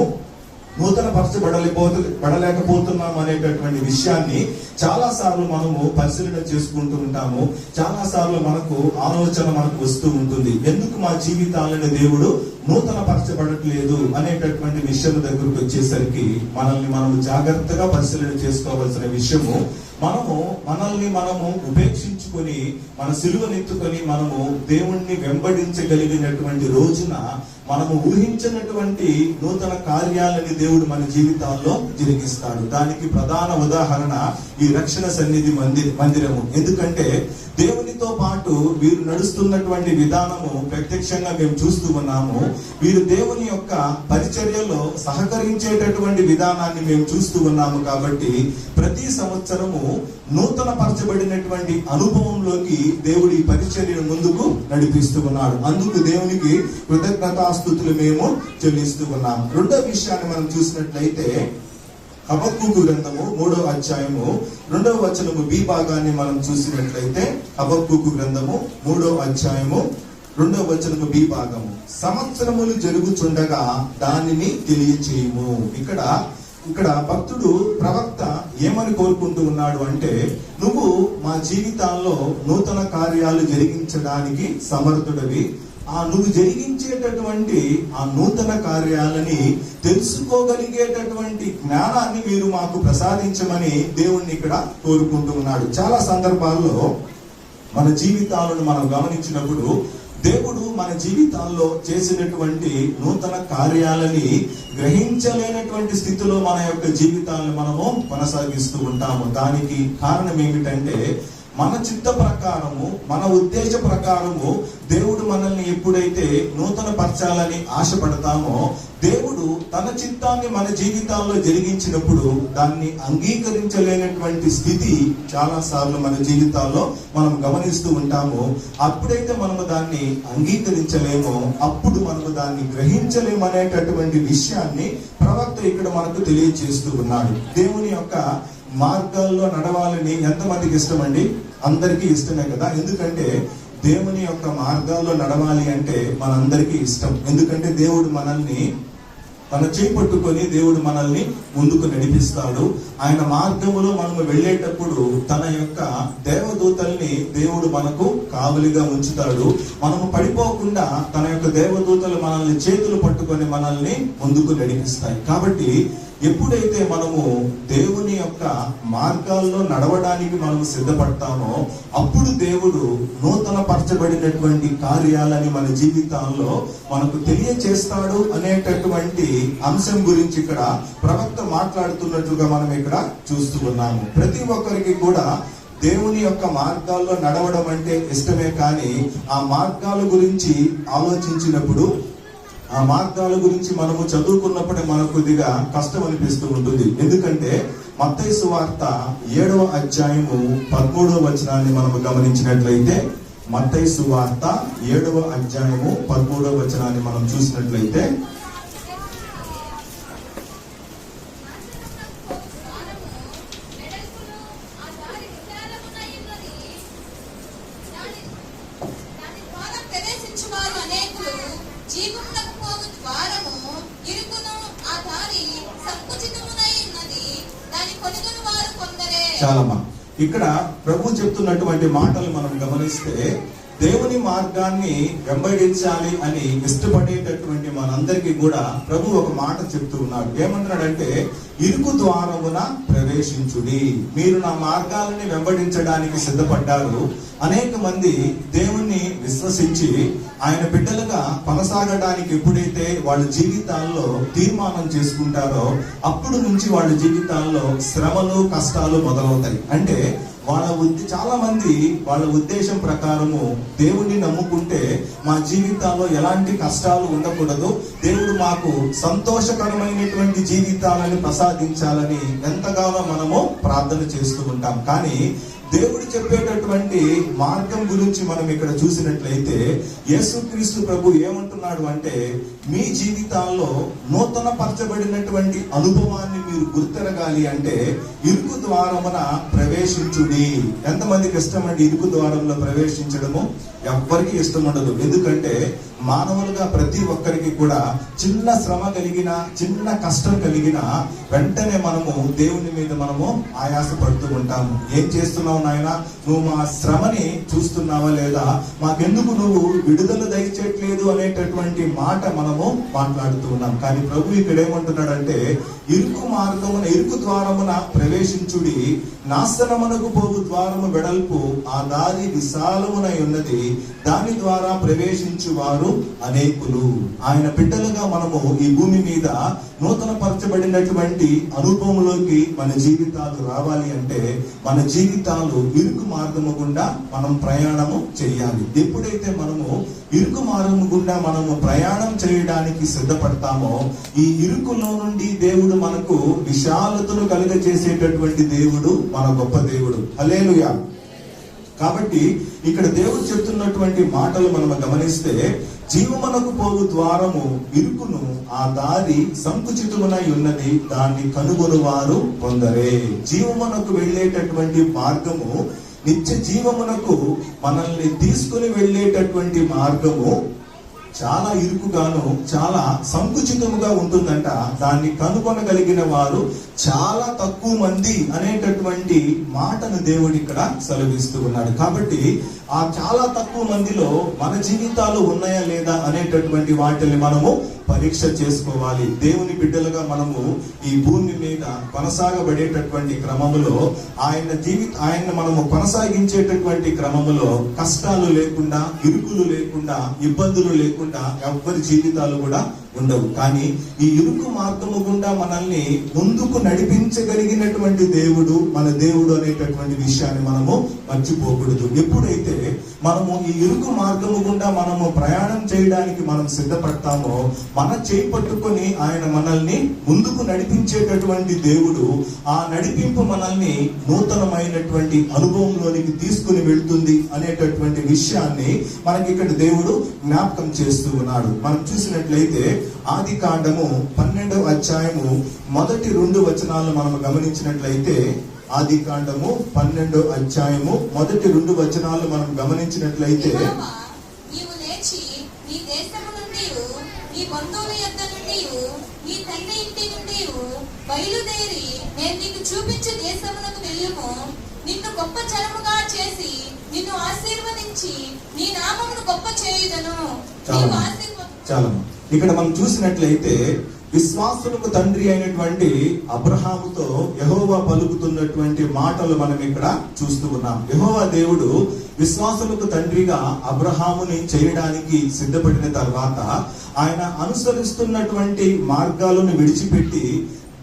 నూతన పరచబడలేకపోతున్నాం అనేటటువంటి విషయాన్ని చాలా సార్లు మనము పరిశీలన చేసుకుంటూ ఉంటాము. చాలా సార్లు మనకు ఆలోచన మనకు వస్తూ ఉంటుంది, ఎందుకు మా జీవితాలను దేవుడు నూతన పరచబడట్లేదు అనేటటువంటి విషయం దగ్గరకు వచ్చేసరికి మనము జాగ్రత్తగా పరిశీలన చేసుకోవాల్సిన విషయము, మనల్ని మనము ఉపేక్షించుకొని మన సిలువనెత్తుకొని మనము దేవుణ్ణి వెంబడించగలిగినటువంటి రోజున మనము ఊహించినటువంటి నూతన కార్యాలని దేవుడు మన జీవితాల్లో జరిగిస్తాడు. దానికి ప్రధాన ఉదాహరణ ఈ రక్షణ సన్నిధి మందిరము. ఎందుకంటే దేవునితో పాటు వీరు నడుస్తున్నటువంటి విధానము ప్రత్యక్షంగా మేము చూస్తూ ఉన్నాము. వీరు దేవుని యొక్క పరిచర్యలో సహకరించేటటువంటి విధానాన్ని మేము చూస్తూ ఉన్నాము. కాబట్టి ప్రతి సంవత్సరము నూతన పరచబడినటువంటి అనుభవంలోకి దేవుడి ఈ పరిచర్యను ముందుకు నడిపిస్తూ ఉన్నాడు. అందుకు దేవునికి కృతజ్ఞతాస్తుతులు మేము చెల్లిస్తూ ఉన్నాము. రెండో విషయాన్ని మనం చూసినట్లయితే హబక్కూకు గ్రంథము 3వ అధ్యాయము 2వ వచనము బి భాగాన్ని మనం చూసినట్లయితే హబక్కూకు గ్రంథము 3వ అధ్యాయము 2వ వచనము బి భాగము, సంవత్సరములు జరుగుచుండగా దానిని తెలియచేయము. ఇక్కడ భక్తుడు ప్రవక్త ఏమని కోరుకుంటూ ఉన్నాడు అంటే, నువ్వు మా జీవితాల్లో నూతన కార్యాలు జరిగించడానికి సమర్థుడివి. నువ్వు జరిగించేటటువంటి ఆ నూతన కార్యాలని తెలుసుకోగలిగేటటువంటి జ్ఞానాన్ని మీరు మాకు ప్రసాదించమని దేవుణ్ణి ఇక్కడ కోరుకుంటూ ఉన్నాడు. చాలా సందర్భాల్లో మన జీవితాలను మనం గమనించినప్పుడు దేవుడు మన జీవితాల్లో చేసినటువంటి నూతన కార్యాలని గ్రహించలేనటువంటి స్థితిలో మన యొక్క జీవితాలను మనము కొనసాగిస్తూ ఉంటాము. దానికి కారణం ఏమిటంటే, మన చిత్త ప్రకారము, మన ఉద్దేశ ప్రకారము దేవుడు మనల్ని ఎప్పుడైతే నూతన పరచాలని ఆశపడతామో, దేవుడు తన చిత్తాన్ని మన జీవితాల్లో జరిగించినప్పుడు దాన్ని అంగీకరించలేనటువంటి స్థితి చాలా సార్లు మన జీవితాల్లో మనం గమనిస్తూ ఉంటాము. అప్పుడైతే మనము దాన్ని అంగీకరించలేమో, అప్పుడు మనము దాన్ని గ్రహించలేము అనేటటువంటి విషయాన్ని ప్రవక్త ఇక్కడ మనకు తెలియజేస్తూ ఉన్నాడు. దేవుని యొక్క మార్గాల్లో నడవాలని ఎంతమందికి ఇష్టం అండి? అందరికీ ఇష్టమే కదా. ఎందుకంటే దేవుని యొక్క మార్గాల్లో నడవాలి అంటే మనందరికీ ఇష్టం. ఎందుకంటే దేవుడు మనల్ని తన చేయి పట్టుకొని దేవుడు మనల్ని ముందుకు నడిపిస్తాడు. ఆయన మార్గములో మనము వెళ్ళేటప్పుడు తన యొక్క దేవదూతల్ని దేవుడు మనకు కావలిగా ఉంచుతాడు. మనము పడిపోకుండా తన యొక్క దేవదూతలు మనల్ని చేతులు పట్టుకొని మనల్ని ముందుకు నడిపిస్తాయి. కాబట్టి ఎప్పుడైతే మనము దేవుని యొక్క మార్గాల్లో నడవడానికి మనము సిద్ధపడతామో, అప్పుడు దేవుడు నూతన పరచబడినటువంటి కార్యాలని మన జీవితాల్లో మనకు తెలియచేస్తాడు అనేటటువంటి అంశం గురించి ఇక్కడ ప్రవక్త మాట్లాడుతున్నట్లుగా మనం ఇక్కడ చూస్తూ ఉన్నాము. ప్రతి ఒక్కరికి కూడా దేవుని యొక్క మార్గాల్లో నడవడం అంటే ఇష్టమే, కానీ ఆ మార్గాల గురించి ఆలోచించినప్పుడు, ఆ మార్గాల గురించి మనము చదువుకున్నప్పుడే మనకు కొద్దిగా కష్టం అనిపిస్తూ ఉంటుంది. ఎందుకంటే మత్తయి సువార్త 7వ అధ్యాయము 13వ వచనాన్ని మనము గమనించినట్లయితే, మత్తయి సువార్త 7వ అధ్యాయము 13వ వచనాన్ని మనం చూసినట్లయితే, ప్రవేశించువారు అనేకులు, జీవమునకు పోవు ద్వారము ఇరుకును, ఆ దారి సంకుచితమునై ఉన్నది, దాని కొనుగొని వారు కొందరే. చాలమ్మా. ఇక్కడ ప్రభు చెప్తున్నటువంటి మాటలు మనం గమనిస్తే, దేవుని మార్గాన్ని వెంబడించాలి అని ఇష్టపడేటటువంటి మనందరికీ కూడా ప్రభు ఒక మాట చెప్తూ ఉన్నాడు. ఏమంటున్నాడంటే, ఇరుకు ద్వారమున ప్రవేశించుడి. మీరు నా మార్గాలని వెంబడించడానికి సిద్ధపడ్డారు. అనేక మంది దేవుణ్ణి విశ్వసించి ఆయన బిడ్డలుగా కొనసాగడానికి ఎప్పుడైతే వాళ్ళ జీవితాల్లో తీర్మానం చేసుకుంటారో అప్పుడు నుంచి వాళ్ళ జీవితాల్లో శ్రమలు, కష్టాలు మొదలవుతాయి. అంటే చాలా మంది వాళ్ళ ఉద్దేశం ప్రకారము దేవుణ్ణి నమ్ముకుంటే మా జీవితాల్లో ఎలాంటి కష్టాలు ఉండకూడదు, దేవుడు మాకు సంతోషకరమైనటువంటి జీవితాలను ప్రసాదించాలని ఎంతగానో మనము ప్రార్థన చేస్తూ ఉంటాం. కానీ దేవుడు చెప్పేటటువంటి మార్గం గురించి మనం ఇక్కడ చూసినట్లయితే యేసుక్రీస్తు ప్రభు ఏమంటున్నాడు అంటే, మీ జీవితాల్లో నూతన పరచబడినటువంటి అనుభవాన్ని మీరు గుర్తెరగాలి అంటే ఇరుకు ద్వారమున ప్రవేశించుడి. ఎంతమందికి ఇష్టం అండి ఇరుకు ద్వారంలో ప్రవేశించడము? ఎవ్వరికి ఇష్టం ఉండదు. ఎందుకంటే మానవులుగా ప్రతి ఒక్కరికి కూడా చిన్న శ్రమ కలిగిన, చిన్న కష్టం కలిగిన వెంటనే మనము దేవుని మీద మనము ఆయాస పడుతూ ఉంటాము. ఏం చేస్తున్నావు నాయన, నువ్వు మా శ్రమని చూస్తున్నావా లేదా, మాకెందుకు నువ్వు విడుదల దయచేయట్లేదు అనేటటువంటి మాట మనము మాట్లాడుతూ ఉన్నాం. కానీ ప్రభు ఇక్కడ ఏమంటున్నాడంటే, ఇరుకు ద్వారమున ప్రవేశించుడి, నాశనమునకు పోవు ద్వారము వెడల్పు, ఆ దారి విశాలమునై ఉన్నది, దాని ద్వారా ప్రవేశించు వారు అనేకులు. ఆయన బిడ్డలుగా మనము ఈ భూమి మీద నూతన పరచబడినటువంటి అనుభవంలోకి మన జీవితాలు రావాలి అంటే మన జీవితాలు ఇరుకు మార్గము గుండా మనం ప్రయాణము చేయాలి. ఎప్పుడైతే మనము ఇరుకు మార్గము గుండా మనము ప్రయాణం చేయడానికి సిద్ధపడతామో ఈ ఇరుకులో నుండి దేవుడు మనకు విశాలతను కలుగజేసేటటువంటి దేవుడు మన గొప్ప దేవుడు. హల్లెలూయా. కాబట్టి ఇక్కడ దేవుడు చెప్తున్నటువంటి మాటలు మనం గమనిస్తే, జీవమునకు పోవు ద్వారము ఇరుకును, ఆ దారి సంకుచితమునై ఉన్నది, దాన్ని కనుగొను వారు కొందరే. జీవమునకు వెళ్ళేటటువంటి మార్గము, నిత్య జీవమునకు మనల్ని తీసుకుని వెళ్ళేటటువంటి మార్గము చాలా ఇరుకుగాను, చాలా సంకుచితముగా ఉంటుందంట. దాన్ని కనుగొనగలిగిన వారు చాలా తక్కువ మంది అనేటటువంటి మాటను దేవుడు ఇక్కడ సెలవిస్తూ ఉన్నాడు. కాబట్టి ఆ చాలా తక్కువ మందిలో మన జీవితాలు ఉన్నాయా లేదా అనేటటువంటి వాటిని మనము పరీక్ష చేసుకోవాలి. దేవుని బిడ్డలుగా మనము ఈ భూమి మీద కొనసాగబడేటటువంటి క్రమములో ఆయన మనము కొనసాగించేటటువంటి క్రమములో కష్టాలు లేకుండా, ఇరుకులు లేకుండా, ఇబ్బందులు లేకుండా ఎవ్వరి జీవితాలు కూడా ఉండవు. కానీ ఈ ఇరుకు మార్గము గుండా మనల్ని ముందుకు నడిపించగలిగినటువంటి దేవుడు మన దేవుడు అనేటటువంటి విషయాన్ని మనము మర్చిపోకూడదు. ఎప్పుడైతే మనము ఈ ఇరుకు మార్గము గుండా మనము ప్రయాణం చేయడానికి మనం సిద్ధపడతామో మన చేయి పట్టుకొని ఆయన మనల్ని ముందుకు నడిపించేటటువంటి దేవుడు. ఆ నడిపింపు మనల్ని నూతనమైనటువంటి అనుభవంలోనికి తీసుకుని వెళ్తుంది అనేటటువంటి విషయాన్ని మనకి ఇక్కడ దేవుడు జ్ఞాపకం చేస్తూ ఉన్నాడు. మనం చూసినట్లయితే ఆదికాండము 12వ అధ్యాయము మొదటి 2 వచనాలను మనం గమనించినట్లయితే, ఆదికాండము 12వ అధ్యాయము మొదటి 2 వచనాలు మనం గమనించినట్లయితే, నీవు లేచి నీ దేశము నుండి, నీ బంధువుల యొద్ద నుండి, నీ తండ్రి ఇంటి నుండి బయలుదేరి నేను నీకు చూపించే దేశమునకు వెళ్ళుము. నిన్ను గొప్ప జనముగా చేసి నిన్ను ఆశీర్వదించి నీ నామమును గొప్ప చేయుదను. చాలా ఇక్కడ మనం చూసినట్లయితే విశ్వాసులకు తండ్రి అయినటువంటి అబ్రహాముతో యెహోవా పలుకుతున్నటువంటి మాటలు మనం ఇక్కడ చూస్తూ ఉన్నాం. యెహోవా దేవుడు విశ్వాసులకు తండ్రిగా అబ్రహాముని చేయడానికి సిద్ధపడిన తర్వాత ఆయన అనుసరిస్తున్నటువంటి మార్గాలను విడిచిపెట్టి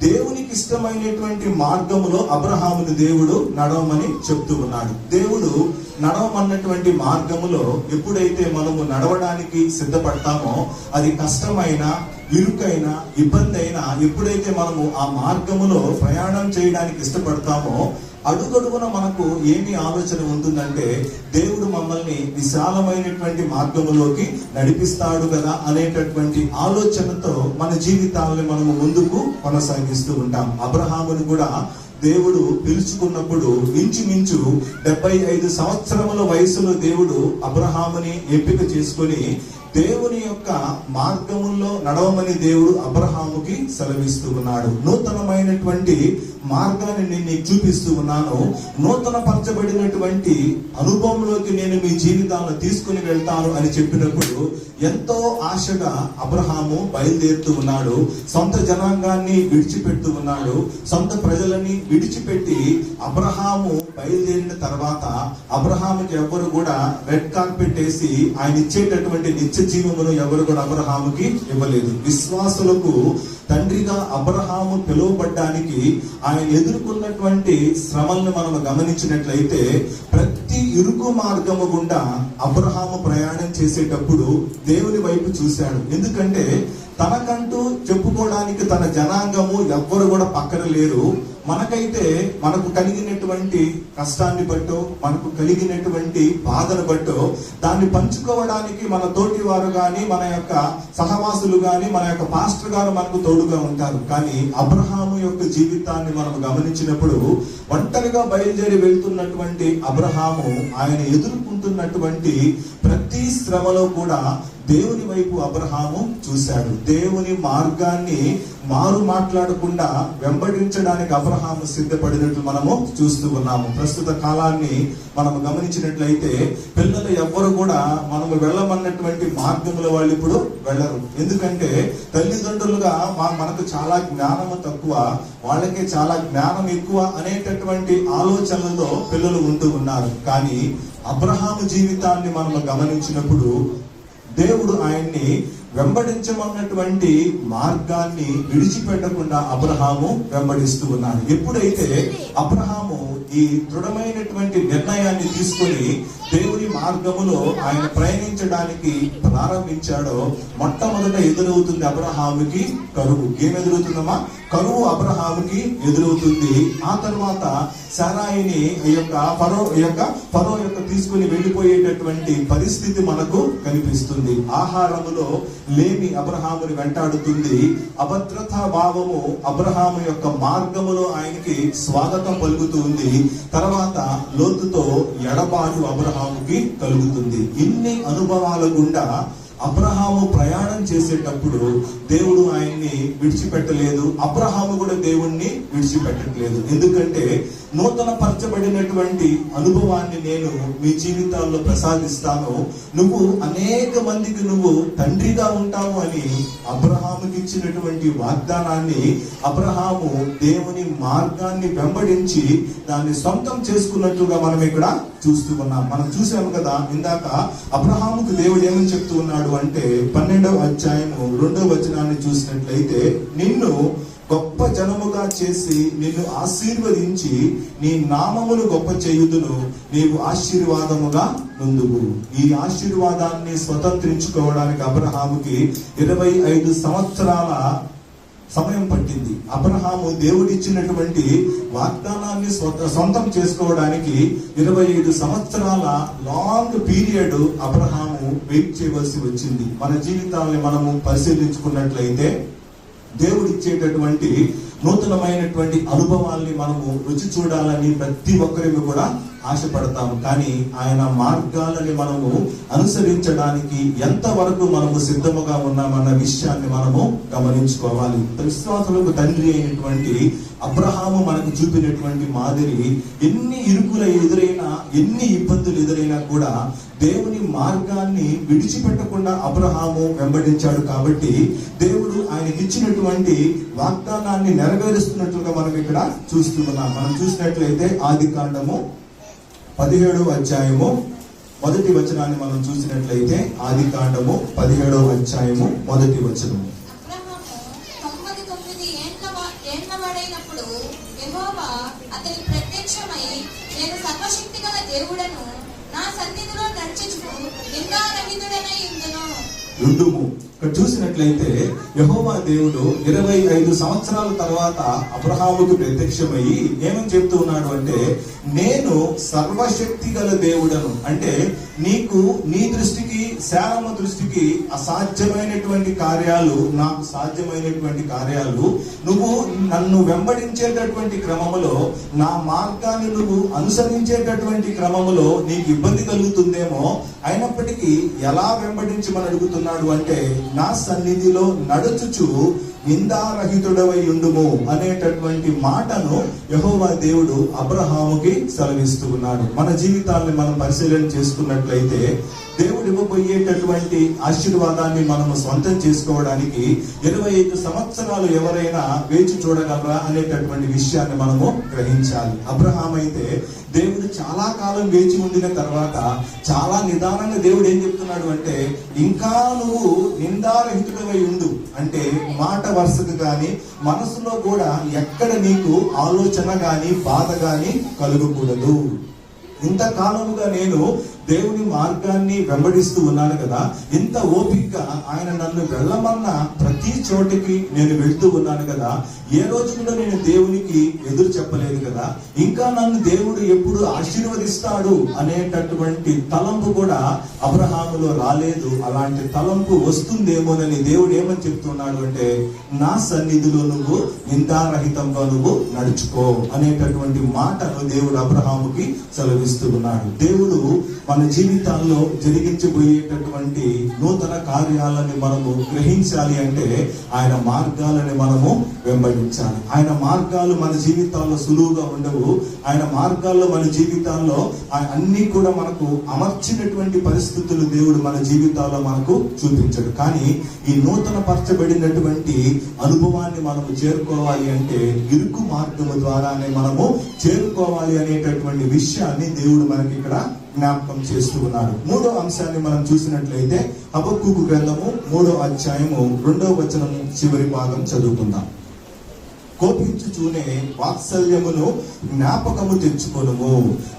దేవునికి ఇష్టమైనటువంటి మార్గములో అబ్రహాముని దేవుడు నడవమని చెప్తూ ఉన్నాడు. దేవుడు నడవమన్నటువంటి మార్గములో ఎప్పుడైతే మనము నడవడానికి సిద్ధపడతామో అది కష్టమైన, ఇరుకైన, ఇబ్బంది అయినా ఎప్పుడైతే మనము ఆ మార్గములో ప్రయాణం చేయడానికి ఇష్టపడతామో అడుగడుగున మనకు ఏమి ఆలోచన ఉంటుందంటే దేవుడు మమ్మల్ని విశాలమైనటువంటి మార్గములోకి నడిపిస్తాడు కదా అనేటటువంటి ఆలోచనతో మన జీవితాలను మనము ముందుకు కొనసాగిస్తూ ఉంటాం. అబ్రహామును కూడా దేవుడు పిలుచుకున్నప్పుడు ఇంచుమించు 75 సంవత్సరముల వయసులో దేవుడు అబ్రహాముని ఎంపిక చేసుకొని దేవుని యొక్క మార్గముల్లో నడవమని దేవుడు అబ్రహాముకి సెలవిస్తూ ఉన్నాడు. నూతనమైనటువంటి మార్గాన్ని నేను నీకు చూపిస్తూ ఉన్నాను. నూతన పరచబడినటువంటి అనుభవంలోకి నేను మీ జీవితాలను తీసుకుని వెళ్తాను అని చెప్పినప్పుడు ఎంతో ఆశగా అబ్రహాము బయలుదేరుతూ ఉన్నాడు. సొంత జనాంగాన్ని విడిచిపెడుతూ ఉన్నాడు. సొంత ప్రజలని విడిచిపెట్టి అబ్రహాము బయలుదేరిన తర్వాత అబ్రహాముకి ఎవరు కూడా రెడ్ కార్పెట్ వేసి ఆయన ఇచ్చేటటువంటి నిత్య జీవమును ఎవరు కూడా అబ్రహాముకి ఇవ్వలేదు. విశ్వాసులకు తండ్రిగా అబ్రహాము పిలువబడ్డానికి ఆయన ఎదుర్కొన్నటువంటి శ్రమలను మనం గమనించినట్లయితే ప్రతి ఇరుకు మార్గము గుండా అబ్రహాము ప్రయాణం చేసేటప్పుడు దేవుని వైపు చూశాడు. ఎందుకంటే తనకంటూ చెప్పుకోవడానికి తన జనాంగము ఎవ్వరు కూడా పక్కన లేరు. మనకైతే మనకు కలిగినటువంటి కష్టాన్ని బట్టో మనకు కలిగినటువంటి బాధను బట్టో దాన్ని పంచుకోవడానికి మన తోటి వారు గాని మన యొక్క సహవాసులు గాని మన యొక్క పాస్టర్ గారు మనకు తోడుగా ఉంటారు. కానీ అబ్రహాము యొక్క జీవితాన్ని మనం గమనించినప్పుడు ఒంటరిగా బయలుదేరి వెళ్తున్నటువంటి అబ్రహాము ఆయన ఎదుర్కొంటున్నటువంటి ప్రతి శ్రమలో కూడా దేవుని వైపు అబ్రహాము చూశాడు. దేవుని మార్గాన్ని మారు మాట్లాడకుండా వెంబడించడానికి అబ్రహాము సిద్ధపడినట్లు మనము చూస్తూ ఉన్నాము. ప్రస్తుత కాలాన్ని మనం గమనించినట్లయితే పిల్లలు ఎవ్వరు కూడా మనము వెళ్ళమన్నటువంటి మార్గంలో వాళ్ళు ఇప్పుడు వెళ్ళరు. ఎందుకంటే తల్లిదండ్రులుగా మనకు చాలా జ్ఞానము తక్కువ, వాళ్ళకే చాలా జ్ఞానం ఎక్కువ అనేటటువంటి ఆలోచనలతో పిల్లలు ఉంటూ ఉన్నారు. కానీ అబ్రహాము జీవితాన్ని మనం గమనించినప్పుడు దేవుడు ఆయన్ని వెంబడించమన్నటువంటి మార్గాన్ని విడిచిపెట్టకుండా అబ్రహాము వెంబడిస్తూ ఉన్నాడు. ఎప్పుడైతే అబ్రహాము ఈ దృఢమైనటువంటి నిర్ణయాన్ని తీసుకొని దేవుని మార్గములో ఆయన ప్రయాణించడానికి ప్రారంభించాడో మొట్టమొదట ఎదురవుతుంది అబ్రహాముకి కరువు. ఏం ఎదురవుతుందమ్మా? కరువు అబ్రహాముకి ఎదురవుతుంది. ఆ తర్వాత సారాయిని ఫరో యొక్క తీసుకుని వెళ్ళిపోయేటటువంటి పరిస్థితి మనకు కనిపిస్తుంది. ఆహారములో లేమి అబ్రహాముని వెంటాడుతుంది. అభద్రతా భావము అబ్రహాము యొక్క మార్గములో ఆయనకి స్వాగతం పలుకుతుంది. తర్వాత లోతుతో ఎడబాటు అబ్రహాముకి కలుగుతుంది. ఇన్ని అనుభవాల గుండా అబ్రహాము ప్రయాణం చేసేటప్పుడు దేవుడు ఆయన్ని విడిచిపెట్టలేదు. అబ్రహాము కూడా దేవుణ్ణి విడిచిపెట్టట్లేదు. ఎందుకంటే నూతన పరచబడినటువంటి అనుభవాన్ని నేను మీ జీవితాల్లో ప్రసాదిస్తాను, నువ్వు అనేక మందికి నువ్వు తండ్రిగా ఉంటావు అని అబ్రహాముకి ఇచ్చినటువంటి వాగ్దానాన్ని అబ్రహాము దేవుని మార్గాన్ని వెంబడించి దాన్ని సొంతం చేసుకున్నట్టుగా మనం ఇక్కడ చూస్తూ ఉన్నాం. మనం చూసాము కదా ఇందాక అబ్రహాముకు దేవుడు ఏమని చెప్తూ ఉన్నాడు అంటే 12వ అధ్యాయము 2వ వచనాన్ని చూసినట్లయితే, నిన్ను గొప్ప జనముగా చేసి నిన్ను ఆశీర్వదించి నీ నామమును గొప్ప చేయుదును, నీవు ఆశీర్వాదముగా నుందువు. ఈ ఆశీర్వాదాన్ని స్వతంత్రించుకోవడానికి అబ్రహాముకి 25 సంవత్సరాల సమయం పట్టింది. అబ్రహాము దేవుడిచ్చినటువంటి వాగ్దానాన్ని సొంతం చేసుకోవడానికి 25 సంవత్సరాల లాంగ్ పీరియడ్ అబ్రహాము వెయిట్ చేయవలసి వచ్చింది. మన జీవితాన్ని మనము పరిశీలించుకున్నట్లయితే దేవుడిచ్చేటటువంటి నూతనమైనటువంటి అనుభవాల్ని మనము రుచి చూడాలని ప్రతి ఒక్కరికి కూడా ఆశపడతాము. కానీ ఆయన మార్గాలని మనము అనుసరించడానికి ఎంతవరకు మనము సిద్ధముగా ఉన్నామన్న విషయాన్ని మనము గమనించుకోవాలి. విశ్వాసులకు తండ్రి అయినటువంటి అబ్రహాము మనకు చూపినటువంటి మాదిరి ఎన్ని ఇరుకులు ఎదురైనా ఎన్ని ఇబ్బందులు ఎదురైనా కూడా దేవుని మార్గాన్ని విడిచిపెట్టకుండా అబ్రహాము వెంబడించాడు. కాబట్టి దేవుడు ఆయనకి ఇచ్చినటువంటి వాగ్దానాన్ని నెరవేరుస్తున్నట్లుగా మనం ఇక్కడ చూస్తున్నాం. మనం చూసినట్లయితే ఆదికాండము 17వ అధ్యాయము 1వ వచనాన్ని మనం చూసినట్లయితే ఆదికాండము 17వ అధ్యాయము 1వ వచనము. అబ్రహాము 99 ఏండ్ల వాడైనప్పుడు యెహోవా అతనికి ప్రత్యక్షమై, నేను సర్వశక్తిగల దేవుడను, నా సన్నిధిలో నడుచుచు నిందారహితుడనై ఉండును. ఇక్కడ చూసినట్లయితే యెహోవా దేవుడు 25 సంవత్సరాల తర్వాత అబ్రహాముకు ప్రత్యక్షమయ్యి ఏమని చెప్తూ ఉన్నాడు అంటే, నేను సర్వశక్తి గల దేవుడను. అంటే నీకు నీ దృష్టికి శారమ్మ దృష్టికి అసాధ్యమైనటువంటి కార్యాలు నాకు సాధ్యమైనటువంటి కార్యాలు. నువ్వు నన్ను వెంబడించేటటువంటి క్రమములో, నా మార్గాన్ని నువ్వు అనుసరించేటటువంటి క్రమములో నీకు ఇబ్బంది కలుగుతుందేమో, అయినప్పటికీ ఎలా వెంబడించమని అడుగుతున్నాడు అంటే, నా సన్నిధిలో నడుచుచు నిందారహితుడవై ఉండుము అనేటటువంటి మాటను యెహోవా దేవుడు అబ్రహాముకి సెలవిస్తూ ఉన్నాడు. మన జీవితాన్ని మనం పరిశీలన చేసుకున్నట్లయితే దేవుడు ఇవ్వబోయేటటువంటి ఆశీర్వాదాన్ని మనము సొంతం చేసుకోవడానికి 25 సంవత్సరాలు ఎవరైనా వేచి చూడగలరా అనేటటువంటి విషయాన్ని మనము గ్రహించాలి. అబ్రహాం అయితే దేవుడు చాలా కాలం వేచి ఉండిన తర్వాత చాలా నిదానంగా దేవుడు ఏం చెప్తున్నాడు అంటే, ఇంకా నువ్వు నిందారహితుడవై ఉండు అంటే, మాట వరుసకు గాని మనసులో కూడా ఎక్కడ నీకు ఆలోచన గాని బాధ గాని కలుగకూడదు. ఇంతకాలముగా నేను దేవుని మార్గాన్ని వెంబడిస్తూ ఉన్నాను కదా, ఇంత ఓపికగా ఆయన నన్ను వెళ్ళమన్న ప్రతి చోటికి నేను వెళ్తూ ఉన్నాను కదా, ఏ రోజు కూడా నేను దేవునికి ఎదురు చెప్పలేదు కదా, ఇంకా నన్ను దేవుడు ఎప్పుడు ఆశీర్వదిస్తాడు అనేటటువంటి తలంపు కూడా అబ్రహాములో రాలేదు. అలాంటి తలంపు వస్తుందేమోనని దేవుడు ఏమని చెప్తున్నాడు అంటే, నా సన్నిధిలో నువ్వు నిందారహితంగా నువ్వు నడుచుకో అనేటటువంటి మాటను దేవుడు అబ్రహాముకి సెలవిస్తూ ఉన్నాడు. దేవుడు మన జీవితాల్లో జరిగించబోయేటటువంటి నూతన కార్యాలని మనము గ్రహించాలి అంటే ఆయన మార్గాలని మనము వెంబడించాలి. ఆయన మార్గాలు మన జీవితాల్లో సులువుగా ఉండవు. ఆయన మార్గాల్లో మన జీవితాల్లో అన్ని కూడా మనకు అమర్చినటువంటి పరిస్థితులు దేవుడు మన జీవితాల్లో మనకు చూపించడు. కానీ ఈ నూతన పరచబడినటువంటి అనుభవాన్ని మనము చేరుకోవాలి అంటే ఇరుకు మార్గము ద్వారానే మనము చేరుకోవాలి అనేటటువంటి విషయాన్ని దేవుడు మనకి ఇక్కడ జ్ఞాపకం చేస్తూ ఉన్నాడు. 3వ అంశాన్ని మనం చూసినట్లయితే హబక్కూకు గ్రంథము 3వ అధ్యాయము 2వ వచనము చివరి భాగం చదువుకుందాం. కోపించుచూనే వాత్సల్యమును జ్ఞాపకము తెచ్చుకొనుము.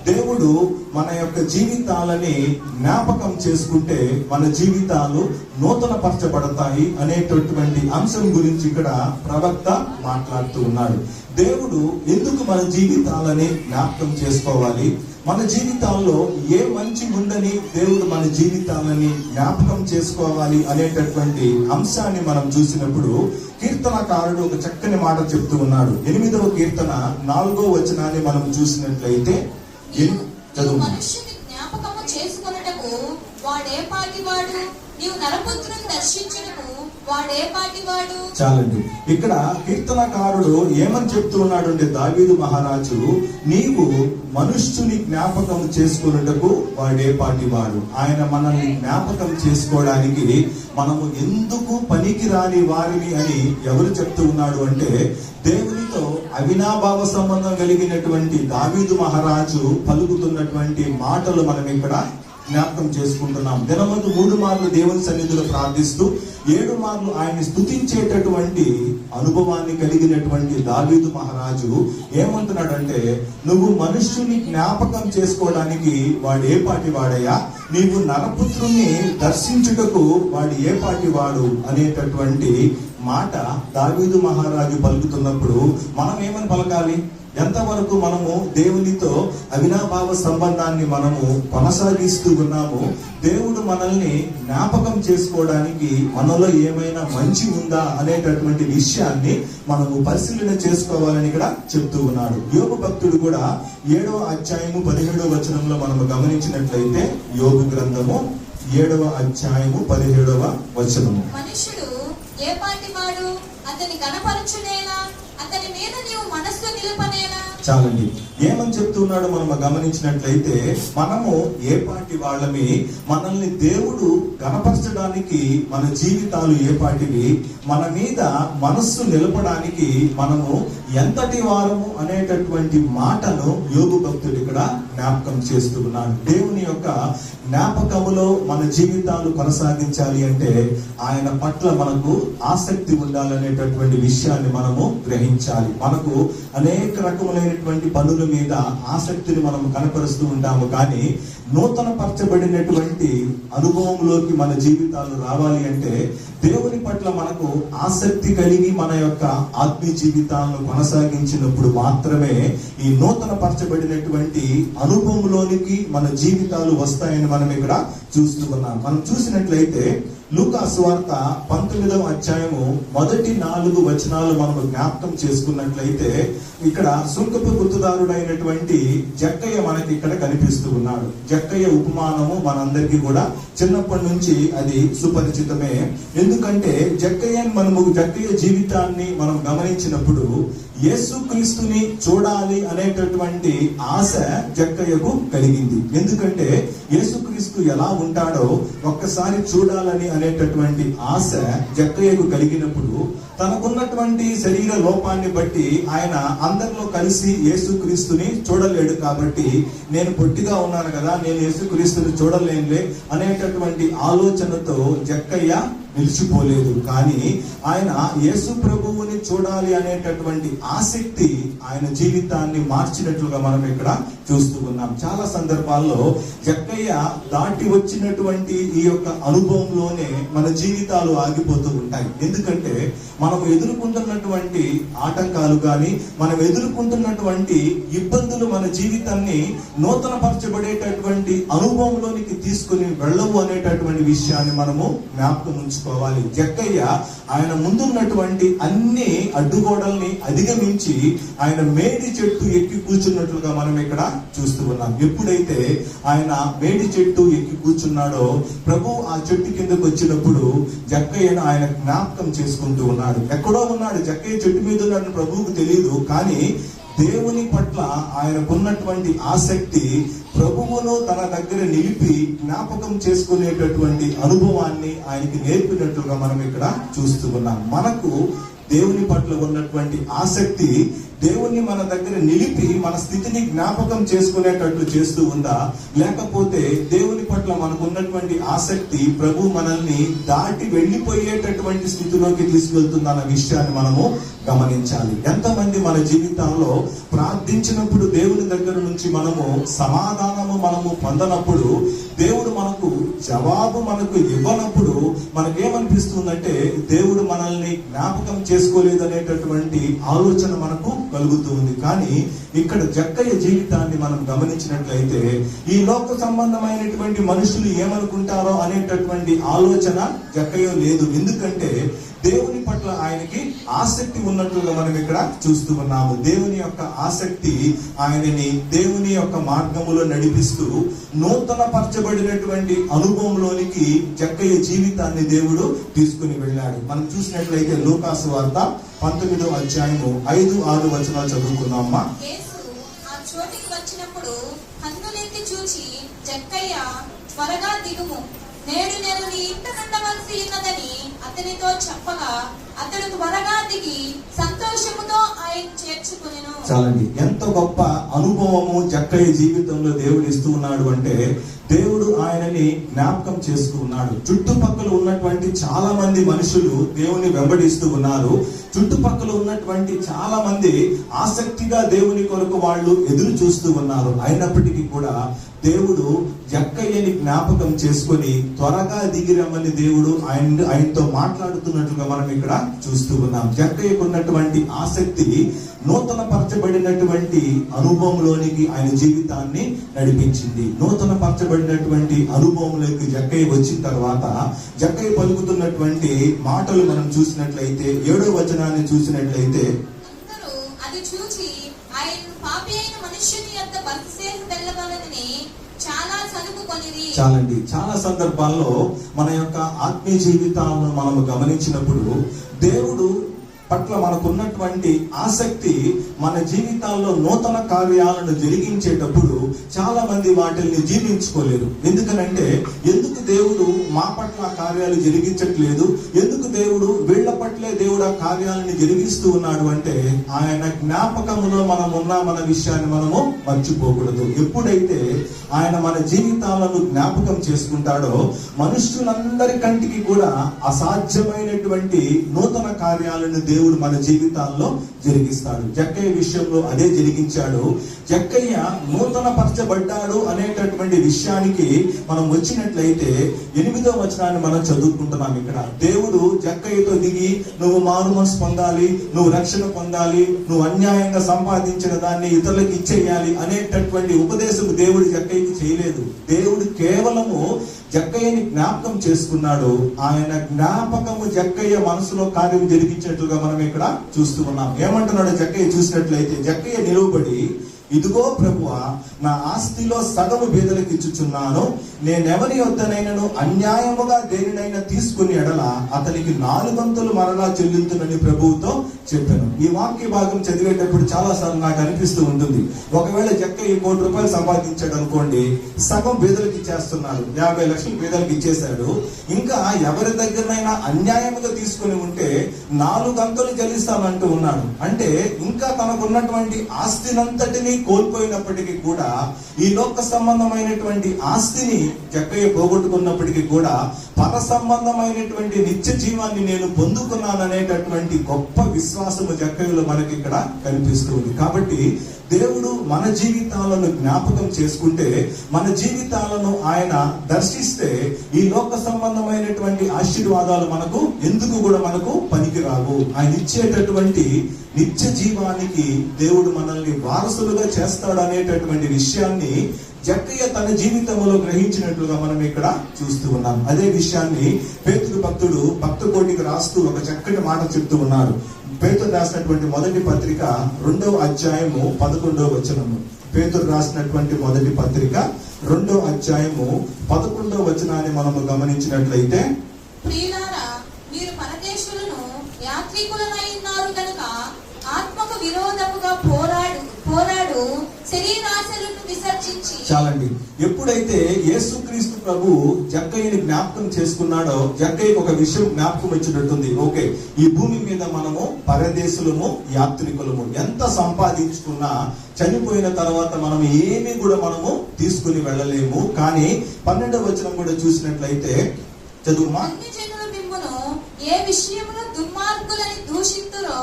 దేవుడు మన యొక్క జీవితాలని జ్ఞాపకం చేసుకుంటే మన జీవితాలు నూతన పరచబడతాయి అనేటటువంటి అంశం గురించి ఇక్కడ ప్రవక్త మాట్లాడుతూ ఉన్నాడు. దేవుడు ఎందుకు మన జీవితాలని జ్ఞాపకం చేసుకోవాలి, మన జీవితాల్లో ఏ మంచి ఉందని దేవుడు మన జీవితాలని జ్ఞాపకం చేసుకోవాలి అనేటటువంటి అంశాన్ని మనం చూసినప్పుడు కీర్తనకారుడు ఒక చక్కని మాట చెప్తూ ఉన్నాడు. 8వ కీర్తన 4వ వచనాన్ని మనం చూసినట్లయితే చదువు. మనుష్యుని జ్ఞాపకము చేసుకొనుటకు వాడే పాటివాడు, నీవు నరపుత్రుని దర్శించుటకు వాడే పాటివాడు. చాలండి. ఇక్కడ కీర్తనకారుడు ఏమని చెప్తూ ఉన్నాడు అంటే, దావీదు మహారాజు, నీవు మనుష్యుని జ్ఞాపకం చేసుకున్నటకు వాడే పాటివాడు. ఆయన మనల్ని జ్ఞాపకం చేసుకోవడానికి మనము ఎందుకు పనికి రాని వారిని అని ఎవరు చెప్తూ ఉన్నాడు అంటే, దేవునితో అవినాభావ సంబంధం కలిగినటువంటి దావీదు మహారాజు పలుకుతున్నటువంటి మాటలు మనం ఇక్కడ జ్ఞాపకం చేసుకుంటున్నాం. దినమందు 3 మార్లు దేవుని సన్నిధిలో ప్రార్థిస్తూ 7 మార్లు ఆయన్ని స్తుతించేటటువంటి అనుభవాన్ని కలిగినటువంటి దావీదు మహారాజు ఏమంటున్నాడంటే, నువ్వు మనుష్యుని జ్ఞాపకం చేసుకోవడానికి వాడు ఏ పాటి వాడయ్యా, నీవు నరపుత్రుని దర్శించుటకు వాడు ఏ పాటి వాడు అనేటటువంటి మాట దావీదు మహారాజు పలుకుతున్నప్పుడు మనం ఏమని పలకాలి? ఎంతవరకు మనము దేవునితో అవినాభావ సంబంధాన్ని మనము కొనసాగిస్తూ ఉన్నాము, దేవుడు మనల్ని జ్ఞాపకం చేసుకోవడానికి మనలో ఏమైనా మంచి ఉందా అనేటటువంటి విషయాన్ని మనము పరిశీలన చేసుకోవాలని ఇక్కడ చెప్తూ ఉన్నాడు. యోబు భక్తుడు కూడా 7వ అధ్యాయము 17వ వచనంలో మనము గమనించినట్లయితే, యోబు గ్రంథము 7వ అధ్యాయము 17వ వచనము, మనుషుడు ఏ పాటి వాడు, అతని కనపరచునేలా, అతని మీద నీవు మనస్సు నిలుపనేలా. చాలండి. ఏమని చెప్తున్నాడు మనం గమనించినట్లయితే, మనము ఏ పాటి వాళ్ళమి, మనల్ని దేవుడు కనపరచడానికి మన జీవితాలు ఏ పాటివి, మన మీద మనస్సు నిలపడానికి మనము ఎంతటి వారము అనేటటువంటి మాటను యోబు భక్తుడు ఇక్కడ జ్ఞాపకం చేస్తూ ఉన్నాడు. దేవుని యొక్క జ్ఞాపకములో మన జీవితాలు కొనసాగించాలి అంటే ఆయన పట్ల మనకు ఆసక్తి ఉండాలనేటటువంటి విషయాన్ని మనము గ్రహించాలి. మనకు అనేక రకములైనటువంటి పనుల మీద ఆసక్తిని మనం కనపరుస్తూ ఉంటాము, కానీ నూతన పరచబడినటువంటి అనుభవంలోకి మన జీవితాలు రావాలి అంటే దేవుని పట్ల మనకు ఆసక్తి కలిగి మన యొక్క ఆత్మీయ జీవితాలను కొనసాగించినప్పుడు మాత్రమే ఈ నూతన పరచబడినటువంటి అనుభవంలోనికి మన జీవితాలు వస్తాయని మనం ఇక్కడ చూస్తూ ఉన్నాం. మనం చూసినట్లయితే లూకా సువార్త 19వ అధ్యాయము మొదటి 4 వచనాలు మనము జ్ఞాపకం చేసుకున్నట్లయితే ఇక్కడ సుంకపు గుర్తుదారుడైనటువంటి జక్కయ్య మనకి ఇక్కడ కనిపిస్తూ ఉన్నాడు. జక్కయ్య ఉపమానము మనందరికీ కూడా చిన్నప్పటి నుంచి అది సుపరిచితమే. ఎందుకంటే జక్కయ్య జీవితాన్ని మనం గమనించినప్పుడు యేసుక్రీస్తుని చూడాలి అనేటటువంటి ఆశ జక్కయ్యకు కలిగింది. ఎందుకంటే యేసుక్రీస్తు ఎలా ఉంటాడో ఒక్కసారి చూడాలని అనేటటువంటి ఆశ జక్కయ్యకు కలిగినప్పుడు తనకున్నటువంటి శరీర లోపాన్ని బట్టి ఆయన అందరిలో కలిసి యేసుక్రీస్తుని చూడలేడు. కాబట్టి నేను పొట్టిగా ఉన్నాను కదా, నేను యేసుక్రీస్తుని చూడలేనులే అనేటటువంటి ఆలోచనతో జక్కయ్య నిలిచిపోలేదు. కానీ ఆయన యేసు ప్రభువుని చూడాలి అనేటటువంటి ఆసక్తి ఆయన జీవితాన్ని మార్చినట్లుగా మనం ఇక్కడ చూస్తూ ఉన్నాం. చాలా సందర్భాల్లో జక్కయ్య దాటి వచ్చినటువంటి ఈ యొక్క అనుభవంలోనే మన జీవితాలు ఆగిపోతూ ఉంటాయి. ఎందుకంటే మనం ఎదుర్కొంటున్నటువంటి ఆటంకాలు కానీ మనం ఎదుర్కొంటున్నటువంటి ఇబ్బందులు మన జీవితాన్ని నూతన పరచబడేటటువంటి అనుభవంలోనికి తీసుకుని వెళ్ళవు అనేటటువంటి విషయాన్ని మనము జ్ఞాపకం ఉంచుకోవాలి. జక్కయ్య ఆయన ముందున్నటువంటి అన్ని అడ్డుగోడల్ని అధిగమించి ఆయన మేడి చెట్టు ఎక్కి కూర్చున్నట్లుగా మనం ఇక్కడ చూస్తూ ఉన్నాం. ఎప్పుడైతే ఆయన మేడి చెట్టు ఎక్కి కూర్చున్నాడో ప్రభు ఆ చెట్టు కిందకు వచ్చినప్పుడు జక్కయ్యను ఆయన జ్ఞాపకం చేసుకుంటూ ఉన్నాడు. ఎక్కడో ఉన్నాడు, జక్కయ్య చెట్టు మీద ఉన్నాడు, ప్రభువుకు తెలియదు. కానీ దేవుని పట్ల ఆయనకున్నటువంటి ఆసక్తి ప్రభువును తన దగ్గర నిలిపి జ్ఞాపకం చేసుకునేటటువంటి అనుభవాన్ని ఆయనకి నేర్పినట్లుగా మనం ఇక్కడ చూస్తూ ఉన్నాం. మనకు దేవుని పట్ల ఉన్నటువంటి ఆసక్తి దేవుణ్ణి మన దగ్గర నిలిపి మన స్థితిని జ్ఞాపకం చేసుకునేటట్లు చేస్తూ ఉందా, లేకపోతే దేవుని పట్ల మనకు ఉన్నటువంటి ఆసక్తి ప్రభు మనల్ని దాటి వెళ్ళిపోయేటటువంటి స్థితిలోకి తీసుకెళ్తుందా అన్న విషయాన్ని మనము గమనించాలి. ఎంతమంది మన జీవితాల్లో ప్రార్థించినప్పుడు దేవుని దగ్గర నుంచి మనము సమాధానము మనము పొందనప్పుడు, దేవుడు మనకు జవాబు మనకు ఇవ్వనప్పుడు మనకేమనిపిస్తుందంటే దేవుడు మనల్ని జ్ఞాపకం చేసుకోలేదనేటటువంటి ఆలోచన మనకు కలుగుతూ ఉంది. కానీ ఇక్కడ జక్కయ్య జీవితాన్ని మనం గమనించినట్లయితే ఈ లోక సంబంధమైనటువంటి మనుషులు ఏమనుకుంటారో అనేటటువంటి ఆలోచన జక్కయ్య లేదు. ఎందుకంటే దేవుని పట్ల ఆయనకి ఆసక్తి ఉన్నట్లుగా మనం ఇక్కడ చూస్తూ ఉన్నాము. దేవుని యొక్క ఆసక్తి ఆయనని దేవుని యొక్క మార్గములో నడిపిస్తూ నూతన పరచబడినటువంటి అనుభవంలోనికి జక్కయ్య జీవితాన్ని దేవుడు తీసుకుని వెళ్ళాడు. మనం చూసినట్లయితే లూకా సువార్త 19వ అధ్యాయము 5-6 వచనాలు చదువుకుందామా. యేసు ఆ చోటికి వచ్చినప్పుడు కన్నులెత్తి చూచి జక్కయ్య త్వరగా దిగుము, నేడు నేను నీ ఇంట ఉండవలసి ఉన్నదని అతనితో చెప్పగా అతడు త్వరగా దిగి సంతోషముతో ఆయన చేర్చుకునెను. చాలండి, ఎంత గొప్ప అనుభవము జక్కయ్య జీవితంలో దేవుడు ఇస్తూ ఉన్నాడు అంటే దేవుడు ఆయనని జ్ఞాపకం చేస్తూ ఉన్నాడు. చుట్టుపక్కల ఉన్నటువంటి చాలా మంది మనుషులు దేవుని వెంబడిస్తూ ఉన్నారు. చుట్టుపక్కల ఉన్నటువంటి చాలా మంది ఆసక్తిగా దేవుని కొరకు వాళ్ళు ఎదురు చూస్తూ ఉన్నారు. అయినప్పటికీ కూడా దేవుడు జక్కయ్యని జ్ఞాపకం చేసుకొని త్వరగా దిగి రమ్మని దేవుడు ఆయనతో మాట్లాడుతున్నట్లుగా మనం ఇక్కడ చూస్తూ ఉన్నాం. జక్కయ్యకు ఉన్నటువంటి ఆసక్తి నూతన పరచబడినటువంటి అనుభవంలోనికి ఆయన జీవితాన్ని నడిపించింది. నూతన పరచబడినటువంటి అనుభవంలోకి జక్కయ్య వచ్చిన తర్వాత జక్కయ్య పలుకుతున్నటువంటి మాటలు మనం చూసినట్లయితే 7వ వచనాన్ని చూసినట్లయితే అందరూ అది చూచి ఆయన పాపి అయిన మనుష్యుని యొక్క బతిసేసి వెళ్ళవలనని చాలా సనుకుకొనిరి. చాలండి, చాలా సందర్భాల్లో మన యొక్క ఆత్మీయ జీవితాలను మనము గమనించినప్పుడు దేవుడు పట్ల మనకున్నటువంటి ఆసక్తి మన జీవితాల్లో నూతన కార్యాలను జరిగించేటప్పుడు చాలా మంది వాటిని జీర్ణించుకోలేరు. ఎందుకనంటే ఎందుకు దేవుడు మా పట్ల కార్యాలు జరిగించట్లేదు, ఎందుకు దేవుడు వీళ్ళ పట్లే దేవుడు ఆ కార్యాలను జరిగిస్తూ ఉన్నాడు అంటే ఆయన జ్ఞాపకములో మనం ఉన్నామన్న విషయాన్ని మనము మర్చిపోకూడదు. ఎప్పుడైతే ఆయన మన జీవితాలను జ్ఞాపకం చేసుకుంటాడో మనుష్యులందరి కంటికి కూడా అసాధ్యమైనటువంటి నూతన కార్యాలను దేవుడు మన జీవితాల్లో జరిగిస్తాడు. జక్కయ్య విషయంలో అదే జరిగించాడు. జక్కయ్య నూతన పరచబడ్డాడు అనేటటువంటి విషయానికి మనం వచ్చినట్లయితే 8వ వచనాన్ని మనం చదువుకుంటున్నాం. ఇక్కడ దేవుడు జక్కయ్యతో దిగి నువ్వు మారు మనసు పొందాలి, నువ్వు రక్షణ పొందాలి, నువ్వు అన్యాయంగా సంపాదించిన దాన్ని ఇతరులకు ఇచ్చేయాలి అనేటటువంటి ఉపదేశం దేవుడు జక్కయ్యకి చేయలేదు. దేవుడు కేవలము జక్కయ్యని జ్ఞాపకం చేసుకున్నాడు. ఆయన జ్ఞాపకము జక్కయ్య మనసులో కార్యం జరిగించినట్లుగా మనం ఇక్కడ చూస్తూ ఉన్నాం. ఏమంటున్నాడు జక్కయ్య చూసినట్లయితే, జక్కయ్య నిలువబడి, ఇదిగో ప్రభువా, నా ఆస్తిలో సగము బీదలకు ఇచ్చుచున్నాను. నేనెవరి వద్దనైనను అన్యాయముగా దేనినైనా తీసుకుని ఎడల అతనికి 4 వంతులు మరలా చెల్లించునని ప్రభువుతో చెప్పాను. ఈ వాక్య భాగం చదివేటప్పుడు చాలా సార్లు నాకు అనిపిస్తూ ఉంటుంది, ఒకవేళ జక్కయ్య 1 కోటి రూపాయలు సంపాదించాడు అనుకోండి, సగం బీదలకు ఇచ్చేస్తున్నాడు, 50 లక్షలు బీదలకు ఇచ్చేశాడు. ఇంకా ఎవరి దగ్గరనైనా అన్యాయముగా తీసుకుని ఉంటే 4 వంతులు చెల్లిస్తానంటూ ఉన్నాడు. అంటే ఇంకా తనకున్నటువంటి ఆస్తినంతటిని కోల్పోయినప్పటికీ కూడా, ఈ లోక సంబంధమైనటువంటి ఆస్తిని జక్కయ్య పోగొట్టుకున్నప్పటికీ కూడా పర సంబంధమైనటువంటి నిత్య జీవాన్ని నేను పొందుకున్నాననేటటువంటి గొప్ప విశ్వాసము జక్కయ్యలో మనకి ఇక్కడ కనిపిస్తుంది. కాబట్టి దేవుడు మన జీవితాలను జ్ఞాపకం చేసుకుంటే, మన జీవితాలను ఆయన దర్శిస్తే, ఈ లోక సంబంధమైనటువంటి ఆశీర్వాదాలు మనకు ఎందుకు కూడా మనకు పనికిరావు. ఆయన ఇచ్చేటటువంటి నిత్య జీవానికి దేవుడు మనల్ని వారసులుగా చేస్తాడు అనేటటువంటి విషయాన్ని జక్కయ్య తన జీవితంలో గ్రహించినట్లుగా మనం ఇక్కడ చూస్తూ ఉన్నాం. అదే విషయాన్ని పేతురు భక్తుడు భక్త కోటికి రాస్తూ ఒక చక్కటి మాట చెప్తూ ఉన్నాడు. పేతురు రాసినటువంటి మొదటి పత్రిక 2వ అధ్యాయము 11వ వచనము. పేతురు రాసినటువంటి మొదటి పత్రిక 2వ అధ్యాయము 11వ వచనాన్ని మనము గమనించినట్లయితే, ప్రియులారా, మీరు పరదేశులను యాత్రికులనై ఉన్నారు కనుక ఆత్మకు విరోధముగా పోరాడు శరీరాశలను విసర్జించి. చాలండి. ఎప్పుడైతే యేసుక్రీస్తు ప్రభు జక్కయ్యని జ్ఞాపకం చేసుకున్నాడో, జక్కయ్యకి ఒక విషయం జ్ఞాపకం వచ్చినట్టుంది. ఓకే, ఈ భూమి మీద మనము పరదేశులము, యాత్రికులము. ఎంత సంపాదించుకున్నా చనిపోయిన తర్వాత మనం ఏమీ కూడా మనము తీసుకుని వెళ్ళలేము. కానీ 12వ వచనం కూడా చూసినట్లయితే, చదువుమా, మిమ్మును ఏ విషయములో దుర్మార్గులని దూషింతురో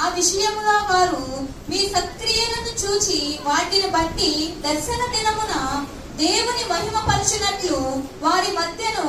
ఆ విషయములో వారు మీ సత్క్రియలను చూచి వాటిని బట్టి దర్శన దినమున దేవుని మహిమ పరచునట్లు వారి మధ్యను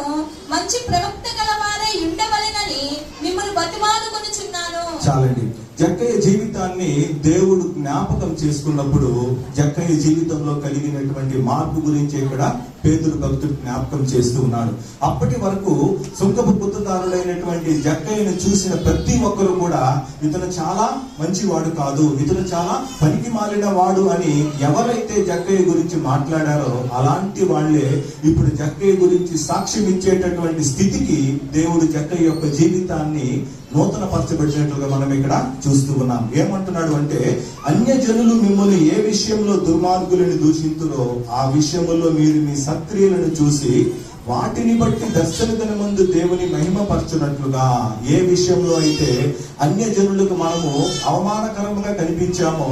మంచి ప్రవక్త గలవారై ఉండవలెనని మిమ్మల్ని బతిమాలుకొనుచున్నాను. చాలండి. జక్కయ్య జీవితాన్ని దేవుడు జ్ఞాపకం చేసుకున్నప్పుడు జక్కయ్య జీవితంలో కలిగినటువంటి మార్పు గురించి ఇక్కడ పేతురు భక్తుడు జ్ఞాపకం చేస్తూ ఉన్నాడు. అప్పటి వరకు సుంకపు గుత్తదారుడైనటువంటి జక్కయ్యను చూసిన ప్రతి ఒక్కరు కూడా ఇతను చాలా మంచివాడు కాదు, ఇతను చాలా పనికి మాలిన వాడు అని ఎవరైతే జక్కయ్య గురించి మాట్లాడారో అలాంటి వాళ్లే ఇప్పుడు జక్కయ్య గురించి సాక్ష్యం ఇచ్చేటటువంటి స్థితికి దేవుడు జక్కయ్య యొక్క జీవితాన్ని నూతన పరచబడినట్లుగా మనం ఇక్కడ చూస్తూ ఉన్నాం. ఏమంటున్నాడు అంటే, అన్యజనులు మిమ్మల్ని ఏ విషయంలో దుర్మార్గులను దూషింతురో ఆ విషయంలో మీరు మీ సత్క్రియలను చూసి వాటిని బట్టి దర్శన దినమందు దేవుని మహిమపరచునట్లుగా. ఏ విషయంలో అయితే అన్యజనులకు మనము అవమానకరంగా కనిపించామో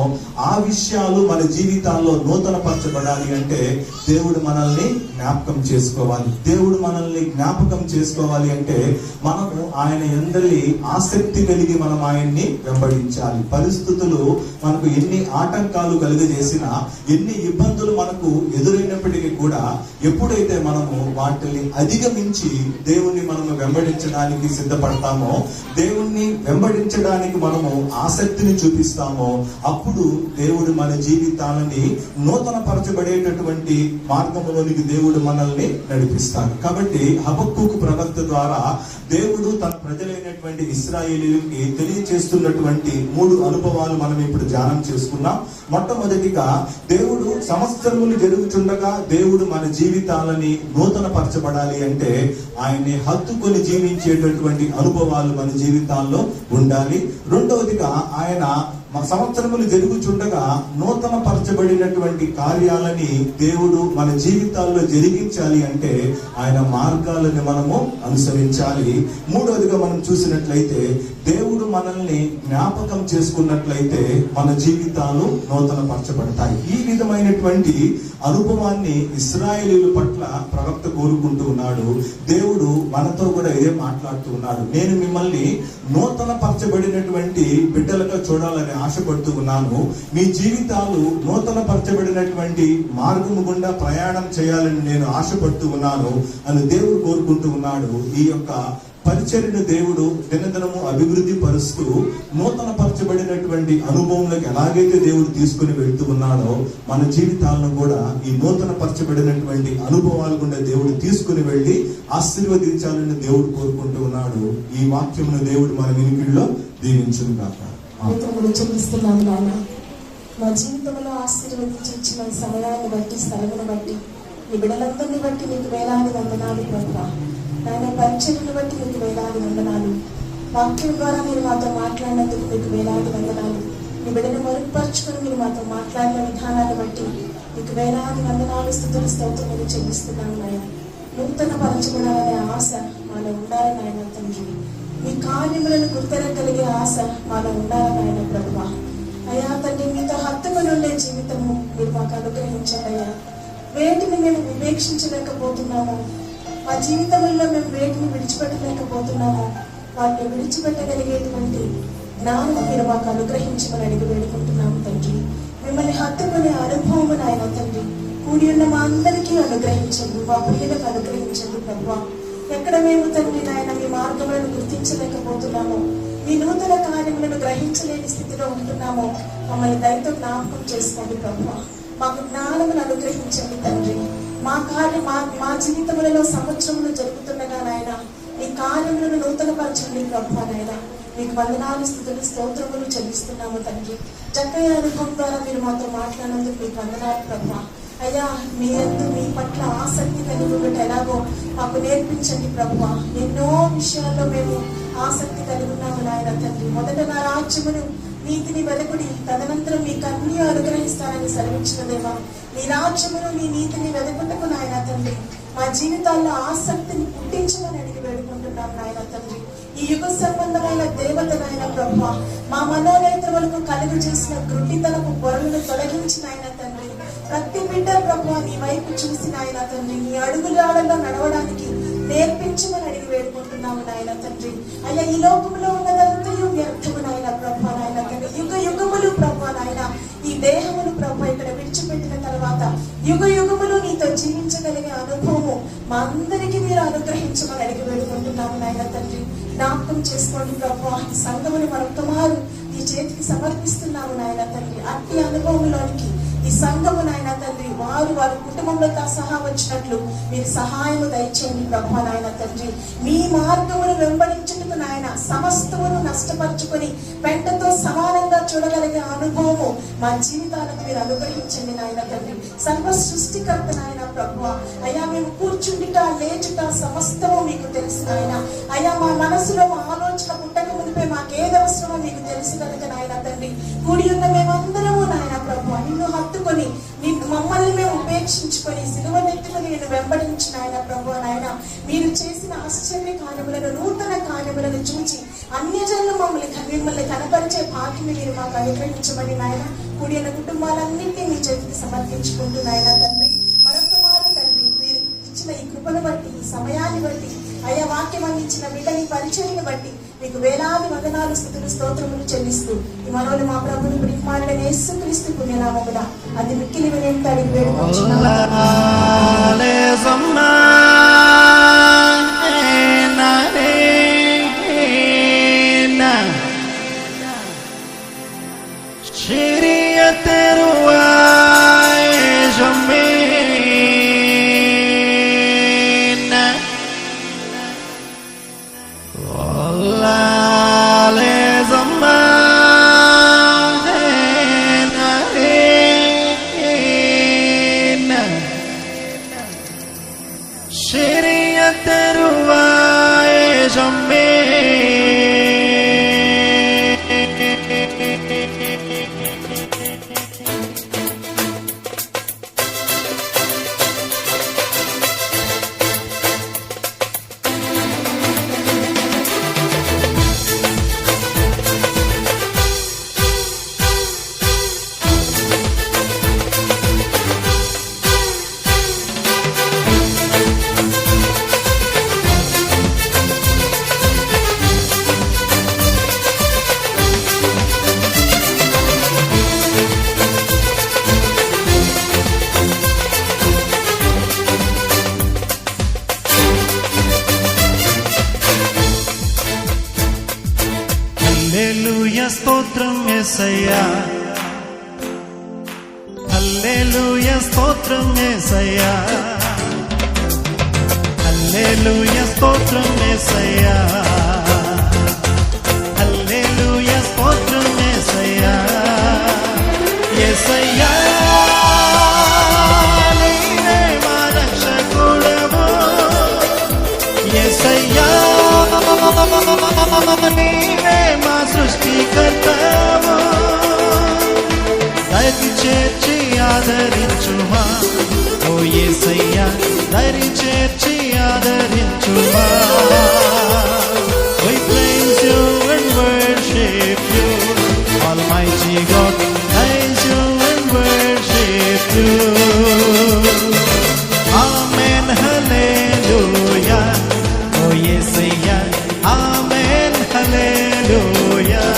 ఆ విషయాలు మన జీవితాల్లో నూతన పరచబడాలి అంటే దేవుడు మనల్ని జ్ఞాపకం చేసుకోవాలి. దేవుడు మనల్ని జ్ఞాపకం చేసుకోవాలి అంటే మనము ఆయన యందలి ఆసక్తి కలిగి మనం ఆయన్ని వెంబడించాలి. పరిస్థితులు మనకు ఎన్ని ఆటంకాలు కలుగజేసినా, ఎన్ని ఇబ్బందులు మనకు ఎదురైనప్పటికీ కూడా ఎప్పుడైతే మనము వాటిని అధిగమించి దేవుణ్ణి మనము వెంబడించడానికి సిద్ధపడతామో, దేవుణ్ణి వెంబడించడానికి మనము ఆసక్తిని చూపిస్తామో, అప్పుడు దేవుడు మన జీవితాలని నూతన పరచబడేటటువంటి మార్గంలోనికి దేవుడు మనల్ని నడిపిస్తాడు. కాబట్టి హబక్కూకు ప్రవక్త ద్వారా దేవుడు తన ప్రజలైనటువంటి ఇశ్రాయేలీయులకి తెలియచేస్తున్నటువంటి 3 అనుభవాలు మనం ఇప్పుడు ధ్యానం చేసుకున్నాం. మొట్టమొదటిగా, దేవుడు సంవత్సరములు జరుగుతుండగా దేవుడు మన జీవితాలని నూతన పరచబడాలి అంటే ఆయన్ని హత్తుకొని జీవించేటటువంటి అనుభవాలు మన జీవితాల్లో ఉండాలి. రెండవదిగా, ఆయన సంవత్సరములు జరుగుచుండగా నూతన పరచబడినటువంటి కార్యాలని దేవుడు మన జీవితాల్లో జరిగించాలి అంటే ఆయన మార్గాలను మనము అనుసరించాలి. మూడవదిగా మనం చూసినట్లయితే దేవుడు మనల్ని జ్ఞాపకం చేసుకున్నట్లయితే మన జీవితాలు నూతన పరచబడతాయి. ఈ విధమైనటువంటి అనుభవాన్ని ఇశ్రాయేలీయుల పట్ల ప్రవక్త కోరుకుంటూ ఉన్నాడు. దేవుడు మనతో కూడా ఇదే మాట్లాడుతూ ఉన్నాడు. నేను మిమ్మల్ని నూతన పరచబడినటువంటి బిడ్డలుగా చూడాలని ఆశపడుతూ ఉన్నాను. మీ జీవితాలు నూతన పరచబడినటువంటి మార్గము గుండా ప్రయాణం చేయాలని నేను ఆశపడుతూ ఉన్నాను అని దేవుడు కోరుకుంటూ ఉన్నాడు. ఈ యొక్క పరిచర్యను దేవుడు దినదినము అభివృద్ధి పరుస్తూ నూతన పరచబడినటువంటి అనుభవంలోకి ఎలాగైతే దేవుడు తీసుకుని వెళ్తూ ఉన్నాడో మన జీవితాలను కూడా ఈ నూతన పరచబడినటువంటి అనుభవాల గుండా దేవుడు తీసుకుని వెళ్ళి ఆశీర్వదించాలని దేవుడు కోరుకుంటూ ఉన్నాడు. ఈ వాక్యమును దేవుడు మన వినికిడిలో దీవించును గాక. చెల్లిస్తున్నాను నాయన. మా జీవితంలో ఆశీర్వదించి ఇచ్చిన సమయాన్ని బట్టి, స్థలమును బట్టి, నీ బిడ్డలందరినీ బట్టి నీకు వేలాది వందనాలు ప్రభువా. నాయన పరిచర్యను బట్టి మీకు వేలాది వందనాలు. వాక్యం ద్వారా మీరు మాతో మాట్లాడినందుకు మీకు వేలాది వందనాలు. మీ బిడ్డను మరుగుపరుచుకొని మీరు మాతో మాట్లాడిన విధానాన్ని బట్టి మీకు వేలాది వందనాలు, స్తుతులు, స్తోత్రములు చెల్లిస్తున్నాను నాయన. నూతన పరచబడాలనే ఆశ మాలో ఉండాలని నాయన తండ్రి. మీ కార్యములను గుర్తెరగలిగే ఆశ మాలో ఉండాలని నాయన ప్రభువా. అయ్యా తండ్రి, మీతో హత్తుకొని ఉండే జీవితము మీరు మాకు అనుగ్రహించండి అయ్యా. వేటిని మేము వివేక్షించలేకపోతున్నాము, మా జీవితంలో మేము వేటిని విడిచిపెట్టలేకపోతున్నాము, వాటిని విడిచిపెట్టగలిగేటువంటి జ్ఞానం మీరు మాకు అనుగ్రహించమని అడిగి వేడుకుంటున్నాము తండ్రి. మిమ్మల్ని హత్తుకునే అనుభవము నాయన తండ్రి కూడి ఉన్న మా అందరికీ అనుగ్రహించండి, మా ప్రియులకు అనుగ్రహించండి ప్రభువా. ఎక్కడ మేము తండ్రి నాయన మీ మార్గములను గుర్తించలేకపోతున్నామో, మీ నూతన కార్యములను గ్రహించలేని స్థితిలో ఉంటున్నామో మమ్మల్ని దయతో జ్ఞాపకం చేసుకోండి ప్రభువా. మాకు జ్ఞానమును అనుగ్రహించండి తండ్రి. మా జీవితములలో సంవత్సరములు జరుగుతుండగా నాయన ఈ కార్యములను నూతనపరచండి ప్రభువా. నాయన మీకు వందనాలు, స్తుతులు, స్తోత్రములు చెల్లిస్తున్నాము తండ్రి. చక్కని అనుభవం ద్వారా మీరు మాతో మాట్లాడినందుకు మీకు వందనాలు ప్రభువా. అయ్యా మీ పట్ల ఆసక్తి కలిగి ఉండటం ఎలాగో మాకు నేర్పించండి ప్రభువా. ఎన్నో విషయాల్లో మేము ఆసక్తి కలిగి ఉన్నాము నాయన తండ్రి. మొదట నా రాజ్యమును నీతిని వెదకుడి, తదనంతరం మీకు అన్ని అనుగ్రహిస్తానని సెలవించిన దేవా, మీ రాజ్యమును మీ నీతిని వెదకుటకు నాయన తండ్రి మా జీవితాల్లో ఆసక్తిని పుట్టించమని అడిగి వేడుకుంటున్నాం నాయన తండ్రి. ఈ యుగ సంబంధమైన దేవతనైన ప్రభువా, మా మనోనేత్రములకు కలుగు చేసిన గుడ్డితనపు పొరలను తొలగించిన ఆయన తండ్రి. ప్రతి బిడ్డ ప్రభువా నీ వైపు చూసిన ఆయన తండ్రి నీ అడుగులాడలో నడవడానికి నేర్పించమని అడిగి వేడుకుంటున్నాము నాయన తండ్రి. అయ్యా ఈ లోకంలో ఉన్నదంతయు వ్యర్థము నాయన ప్రభువా. నాయన తండ్రి యుగ యుగములు ప్రభువా నాయన ఈ దేహములు ప్రభువా ఇక్కడ విడిచిపెట్టిన తర్వాత యుగ యుగములు నీతో జీవించగలిగే అనుభవము మా అందరికీ మీరు అనుగ్రహించమని అడిగి వేడుకుంటున్నాము నాయన తండ్రి. జ్ఞాపకం చేసుకోండి ప్రభువా. ఈ సంఘముని మరొకమారు నీ చేతికి సమర్పిస్తున్నాము నాయన తండ్రి. అట్టి అనుభవంలోనికి ఈ సంఘము నాయన తండ్రి వారి కుటుంబంలో సహా వచ్చినట్లు మీరు సహాయము దయచేయండి ప్రభువా. నాయన తండ్రి మీ మార్గమును వెంబడించుటకు నాయన సమస్తమును నష్టపరుచుకొని పెంటతో సమానంగా చూడగలిగే అనుభవము మా జీవితాలకు మీరు అనుగ్రహించండి నాయన తండ్రి. సర్వ సృష్టికర్త నాయన ప్రభువా. అయ్యా మేము కూర్చుండిట లేచుట సమస్తము మీకు తెలుసు నాయన. అయ్యా మా మనసులో మా ఆలోచన పుట్టక మునిపే మాకేది అవసరమో మీకు తెలుసు కనుక నాయన తండ్రి కూడి ఉన్న మేమందరము నాయన ప్రభువా నిన్ను హత్తుకొని మమ్మల్ని మేము ఉపేక్షించుకొని సిలువనెత్తుకొని నేను వెంబడించిన ఆయన ప్రభువా. నాయన మీరు చేసిన ఆశ్చర్య కార్యములను నూతన కార్యములను చూచి అన్యజనులు మిమ్మల్ని కనపరిచే భాగ్యని మీరు మాకు అనుగ్రహించమని నాయన కూడి ఉన్న కుటుంబాలన్నింటినీ మీ చేతికి సమర్పించుకుంటున్నాయన తండ్రి. మరొక వారు తండ్రి మీరు ఇచ్చిన ఈ కృపను బట్టి ఈ సమయాన్ని బట్టి అయ్యా వాక్యం అందించిన బిడ్డని పరిచయను బట్టి మీకు వేలాది వందనాలు, స్తుతులు, స్తోత్రములు చెల్లిస్తూ ఈ మనోని మా ప్రభుని ప్రియకుమారుడైన యేసుక్రీస్తు పుణ్యనామమున అది మిక్కిలి వినయంతో అడిగి వేడుకొంచున్నాము. Shri స్తోత్రం యేసయ్యా, హల్లెలూయా స్తోత్రం యేసయ్యా, హల్లెలూయా స్తోత్రం యేసయ్యా, హల్లెలూయా స్తోత్రం యేసయ్యా, యేసయ్యా నీవే మా రక్షకుడవు, యేసయ్యా నీవే మా సృష్టికర్తవు, దరి చేర్చి ఆదరించుమా ఓ యేసయ్యా, దరి చేర్చి ఆదరించుమా. We praise you and worship you, Almighty God, praise you and worship you. Amen, hallelujah, oh Yesayya, amen, hallelujah.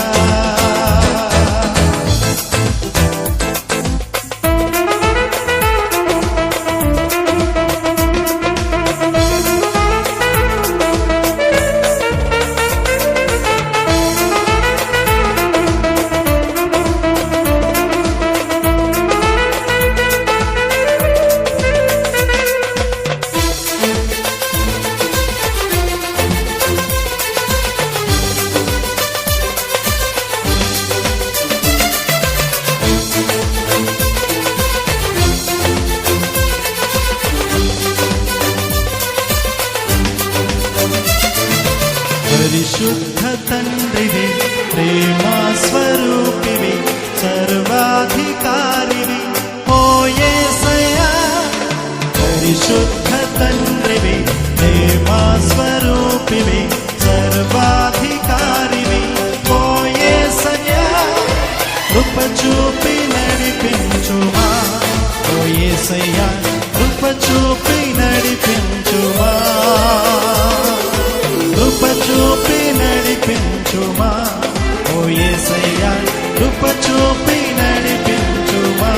పరిశుద్ధ తండ్రివి, ప్రేమ స్వరూపివి, సర్వాధికారివి ఓ యేసయ్యా. పరిశుద్ధ తండ్రివి, ప్రేమ స్వరూపివి, సర్వాధికారివి ఓ యేసయ్యా. కృప చూపి నడిపించుమా ఓ యేసయ్యా, కృప చూపి నడిపించుమా, కృప చూపి నడిపించుమా ఓ యేసయ్యా, కృప చూపి నడిపించుమా.